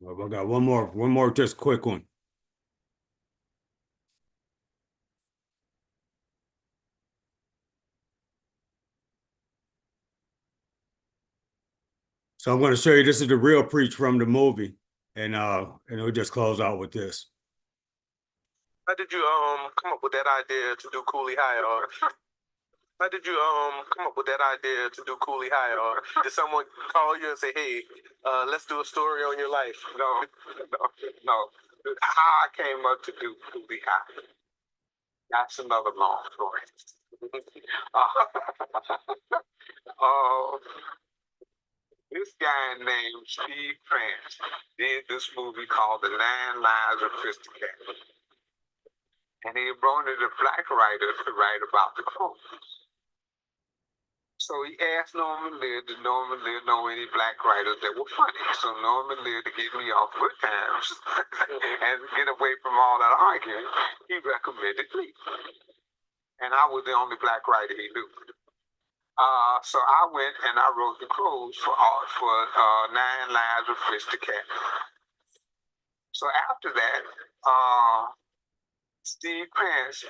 Well, I got one more, just quick one. So I'm going to show you, this is the real preach from the movie. And we'll just close out with this. How did you come up with that idea to do Coolie High? Or how did you come up with that idea to do Coolie High? Or did someone call you and say, "Hey, let's do a story on your life"? No. How I came up to do Coolie High, that's another long story. This guy named Steve Krantz did this movie called The 9 Lives of Krista Cat. And he brought in a black writer to write about the quotes. So he asked Norman Lear, did Norman Lear know any black writers that were funny? So Norman Lear, to get me off good times and get away from all that arguing, he recommended me. And I was the only black writer he knew. So I went and I wrote the clothes for 9 Lives of Krista Cat. So after that, Steve Krantz,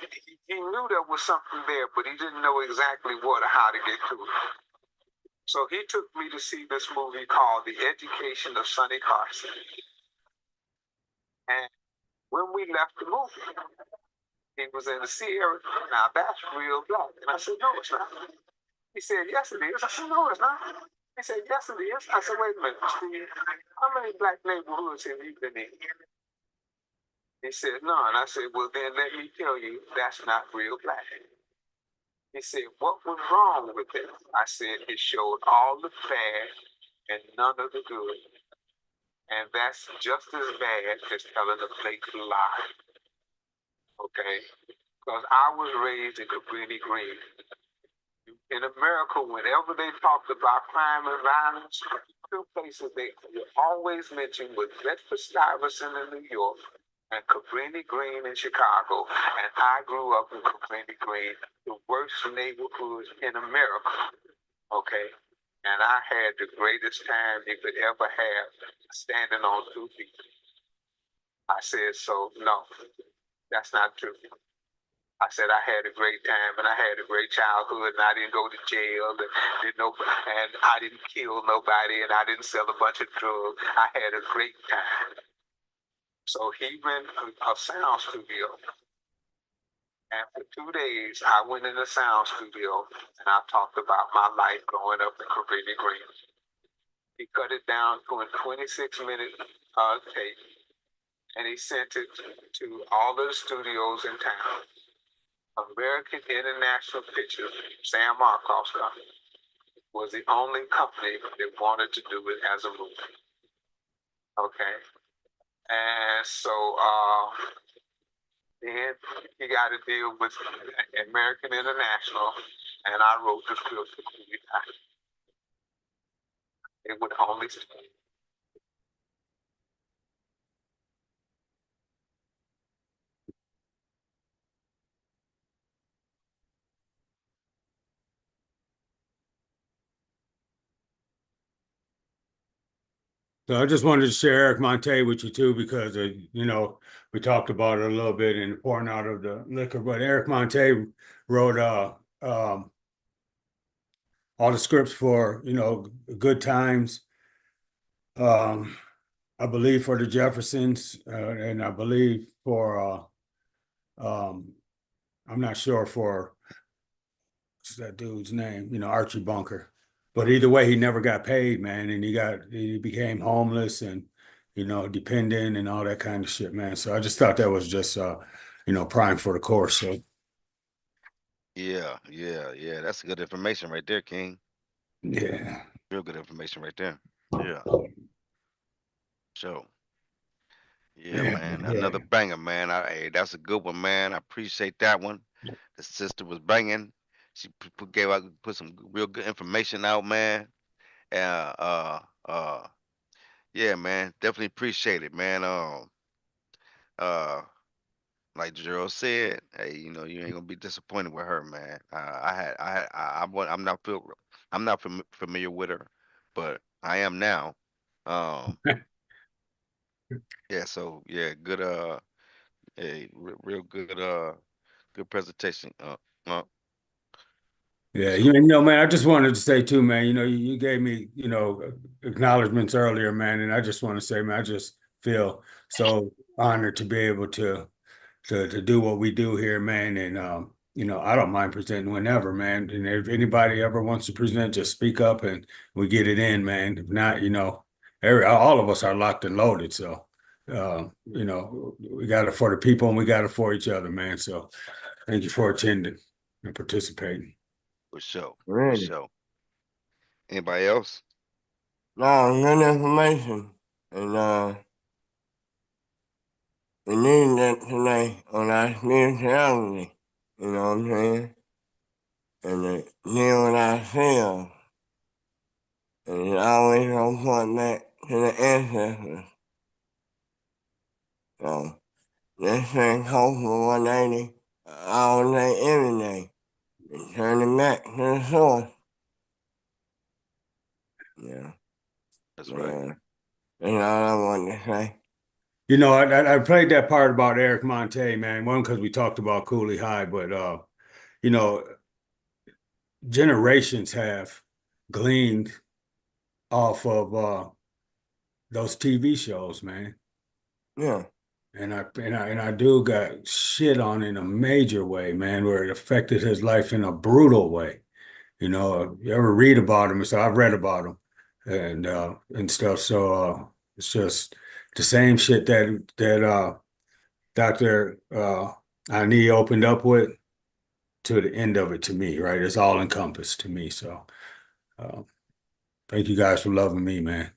he knew there was something there, but he didn't know exactly what or how to get to it. So he took me to see this movie called The Education of Sonny Carson. And when we left the movie, he was in the Sierra. Now that's real black. And I said, no, it's not. He said, yes, it is. I said, no, it's not. He said, yes, it is. I said, wait a minute, Steve, how many black neighborhoods have you been in? He said, none. I said, well, then let me tell you, that's not real black. He said, what was wrong with it? I said, it showed all the bad and none of the good. And that's just as bad as telling a blatant lie. Okay? Because I was raised in Cabrini Green. In America, whenever they talked about crime and violence, two places they always mentioned was Bedford-Stuyvesant in New York and Cabrini Green in Chicago. And I grew up in Cabrini Green, the worst neighborhood in America. Okay? And I had the greatest time you could ever have standing on 2 feet. I said, so no, that's not true. I said I had a great time and I had a great childhood and I didn't go to jail and I didn't kill nobody and I didn't sell a bunch of drugs. I had a great time. So he went to a sound studio. And for 2 days, I went in the sound studio and I talked about my life growing up in Cabrini Green. He cut it down to a 26-minute tape and he sent it to all of the studios in town. American International Pictures, Sam Markoff's company, was the only company that wanted to do it as a movie. Okay. And so then he got to deal with American International, and I wrote the script for Cooley High. It would only So I just wanted to share Eric Monte with you too, because you know, we talked about it a little bit in the pouring out of the liquor. But Eric Monte wrote all the scripts for, you know, Good Times. Um, I believe for the Jeffersons, and I believe for I'm not sure for what's that dude's name, you know, Archie Bunker. But either way, he never got paid, man, and he became homeless and, you know, dependent and all that kind of shit, man. So I just thought that was just you know, prime for the course. So Yeah, yeah, yeah. That's good information right there, King. yeah. Real good information right there. Yeah. So yeah, Yeah, man. yeah. Another banger, man. Hey, that's a good one, man. I appreciate that one. The sister was banging. She put some real good information out, man. Uh, uh, uh, yeah, man. Definitely appreciate it, man. Uh, like Gerald said, hey, you know, you ain't gonna be disappointed with her, man. I'm not familiar with her, but I am now. Um, yeah, so yeah, good, real good, good presentation. Yeah, you So know, man, I just wanted to say too, man, you know, you gave me, you know, acknowledgments earlier, man, and I just want to say, man, I just feel so honored to be able to do what we do here, man. And you know, I don't mind presenting whenever, man. And if anybody ever wants to present, just speak up and we get it in, man. If not, you know, all of us are locked and loaded. So you know, we got it for the people and we got it for each other, man. So thank you for attending and participating. for sure, for Really? sure. Anybody else? No, good information. And we need that today on our spirituality. You know what I'm saying? And to deal with ourselves. And it always gonna point back to the ancestors. So this thing hope for 180 all day, every day. Returning back to the source. Yeah. That's right. Yeah. That's all I wanted to say. You know, I played that part about Eric Monte, man. One, because we talked about Cooley High, but you know, generations have gleaned off of those TV shows, man. Yeah. And I do got shit on in a major way, man, where it affected his life in a brutal way. You know, you ever read about him? So I've read about him and stuff. So it's just the same shit that Dr. Ani opened up with to the end of it to me, right? It's all encompassed to me. So uh, thank you guys for loving me, man.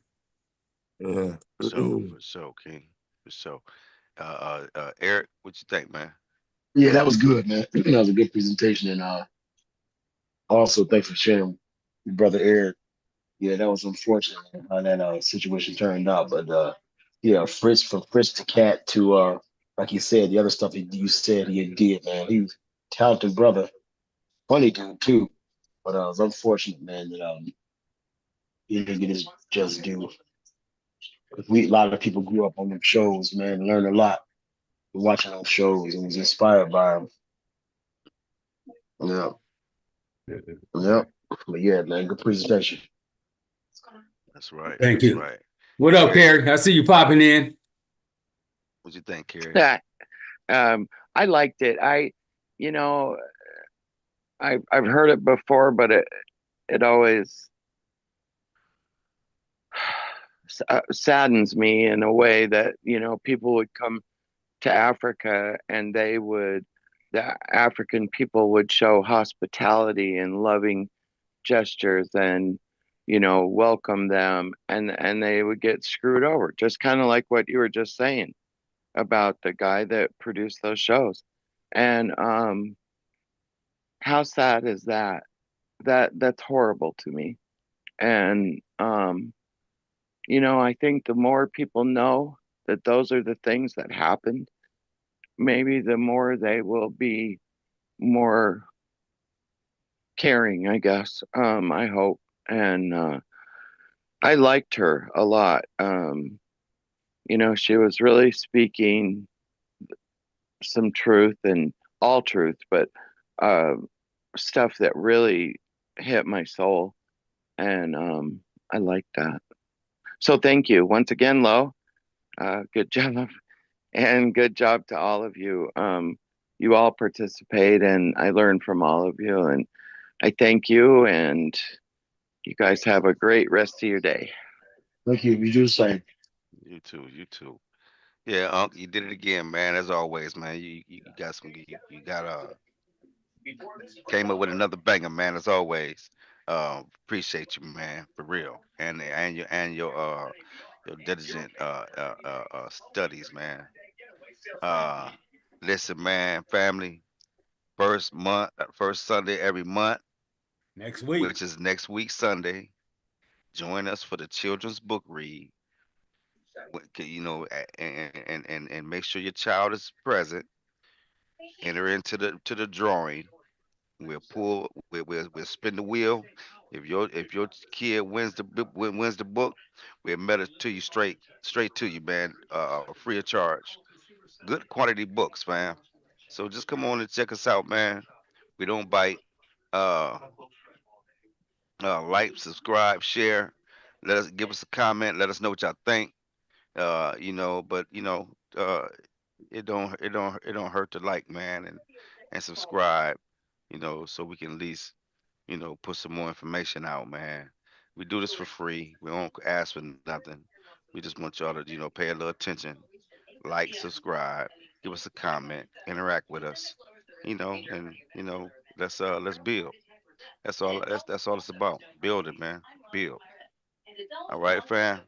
Yeah. For sure, King. For sure. Eric, what you think, man? Yeah, that was good, man. That was a good presentation, and also thanks for sharing, with brother Eric. Yeah, that was unfortunate how that situation turned out, but yeah, Fritz from Fritz to Cat to like you said, the other stuff you said he did, man. He was a talented brother, funny dude too, but it was unfortunate, man, that he didn't get his just due. 'Cause a lot of people grew up on them shows, man, learned a lot watching those shows and was inspired by them. Yeah, yeah. But yeah, man, good presentation. That's right. Thank That's you. right. What up, Carrie, Carrie? I see you popping in. what you think, Carrie? I liked it. You know, I've heard it before, but it always saddens me in a way that, you know, people would come to Africa and the African people would show hospitality and loving gestures, and welcome them, and they would get screwed over, just kind of like what you were just saying about the guy that produced those shows. And how sad is that? That's horrible to me. And I think the more people know that those are the things that happened, maybe the more they will be more caring, I guess. I hope. And I liked her a lot. She was really speaking some truth and all truth, but uh, stuff that really hit my soul. And I like that. So thank you once again, Lo. Good job. And good job to all of you. You all participate, and I learn from all of you. And I thank you, and you guys have a great rest of your day. Thank you. You do the same. You too. You too. Yeah, Unc, you did it again, man. As always, man. You got some. You got came up with another banger, man. As always. Appreciate you, man, for real, and your diligent studies, man. Uh, Listen, man, family. First Sunday every month, Next week. which is next week Sunday. Join us for the children's book read. And make sure your child is present. Enter into the drawing. We'll pull. We'll spin the wheel. If your kid wins the book, we'll mail it to you straight to you, man. Free of charge. Good quality books, man. So just come on and check us out, man. We don't bite. Uh, like, subscribe, share. Give us a comment. Let us know what y'all think. But it don't hurt to like, man, and subscribe. So we can at least put some more information out, man. We do this for free. We don't ask for nothing. We just want y'all to pay a little attention, like, subscribe, give us a comment, interact with us. And let's build. That's all it's about. Building, man. Build. All right, fam.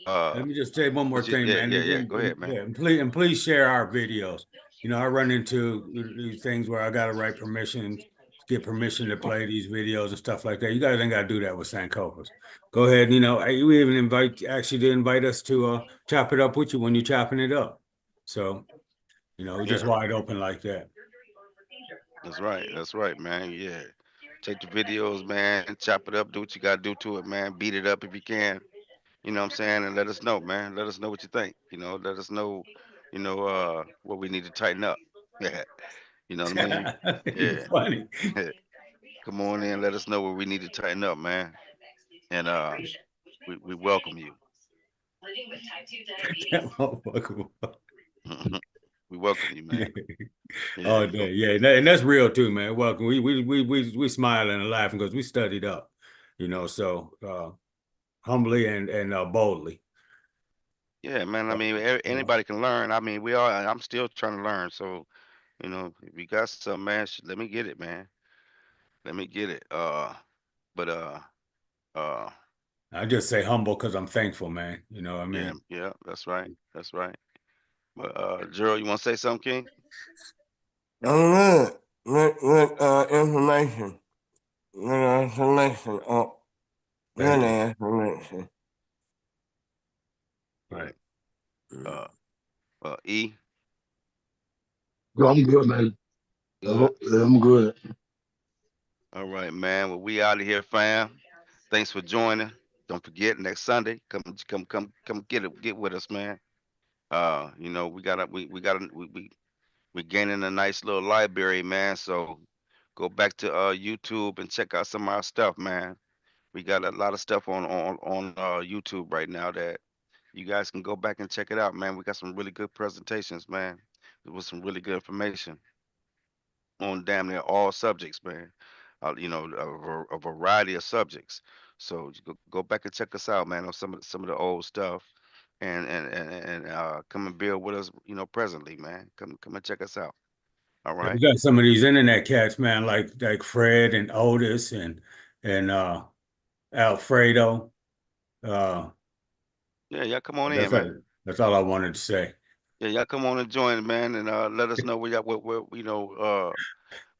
Let me just say one more thing, Yeah, man. yeah, yeah. Go ahead, man. Yeah, and please share our videos. I run into these things where I got to write permission, get permission to play these videos and stuff like that. You guys ain't got to do that with Sankofa's. Go ahead. We even ask you to invite us to chop it up with you when you're chopping it up. So, we're just Yeah, wide open like that. that's right. That's right, man. Yeah. Take the videos, man. Chop it up. Do what you gotta do to it, man. Beat it up if you can. You know what I'm saying? And let us know, man. Let us know what you think. Let us know, what we need to tighten up. Yeah. You know what I mean? You're Yeah. funny. Come on in. Let us know what we need to tighten up, man. And we welcome you. That motherfucker. We welcome you, Yeah. man. Yeah. Oh, yeah, and that's real too, man. Welcome. We smiling and laughing because we studied up, so humbly and boldly. Yeah, man. I mean, anybody can learn. I mean, I'm still trying to learn. So, if you got something, man, let me get it, man. Let me get it. But uh, I just say humble because I'm thankful, man. You know what I yeah, mean? yeah. That's right. That's right. But Gerald, you want to say something, King? I'm good. With information. Good information. Oh, good Hey, information. right. Uh, E, No, I'm good, man. good. I'm good. All right, man. Well, we out of here, fam. Thanks for joining. Don't forget next Sunday. Come get with us, man. We're gaining a nice little library, man. So go back to YouTube and check out some of our stuff, man. We got a lot of stuff on YouTube right now that you guys can go back and check it out, man. We got some really good presentations, man, with some really good information on damn near all subjects, man. A variety of subjects. So you go back and check us out, man, on some of the old stuff, and come and build with us, presently, man. Come and check us out. All Yeah, we right. got some of these internet cats, man, like Fred and Otis and Alfredo. Uh, Yeah, y'all come on that's in, man. that's all I wanted to say. Yeah, y'all come on and join, man, and let us know where y'all where you know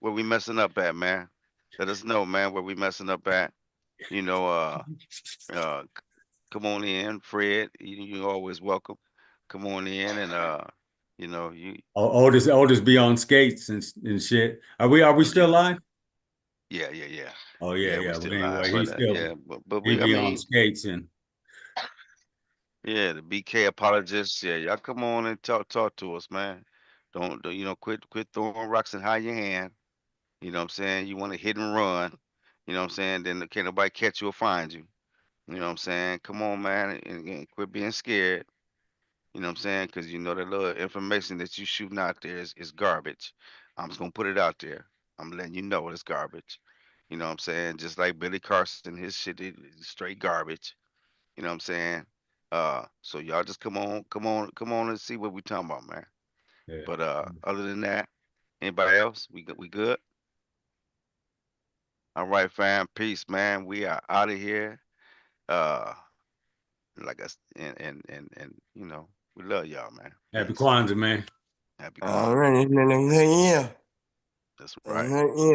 where we messing up at, man. Let us know, man, where we messing up at. You know, come on in, Fred. You always welcome. Come on in, and you know, you Oldest be on skates and shit. Are we still live? yeah. Oh yeah, Yeah, we yeah. But still live, anyway, but yeah, but he we, I be on mean, skates and yeah, the BK apologists. Yeah, y'all come on and talk to us, man. Don't you know? Quit throwing rocks and hide your hand. You know what I'm saying? You want to hit and run. You know what I'm saying? Then can't nobody catch you or find you. You know what I'm saying? Come on, man, and quit being scared. You know what I'm saying? Because you know that little information that you shooting out there is garbage. I'm just gonna put it out there. I'm letting you know it's garbage. You know what I'm saying? Just like Billy Carson, his shit is straight garbage. You know what I'm saying? So y'all just come on and see what we talking about, man. yeah. But other than that, anybody else? We good? All right, fam. Peace, man. We are out of here. Uh, like us, and you know, we love y'all, man. Happy Peace. Kwanzaa, man. Happy All Kwanzaa. right, it's been a good year. That's A right. good year.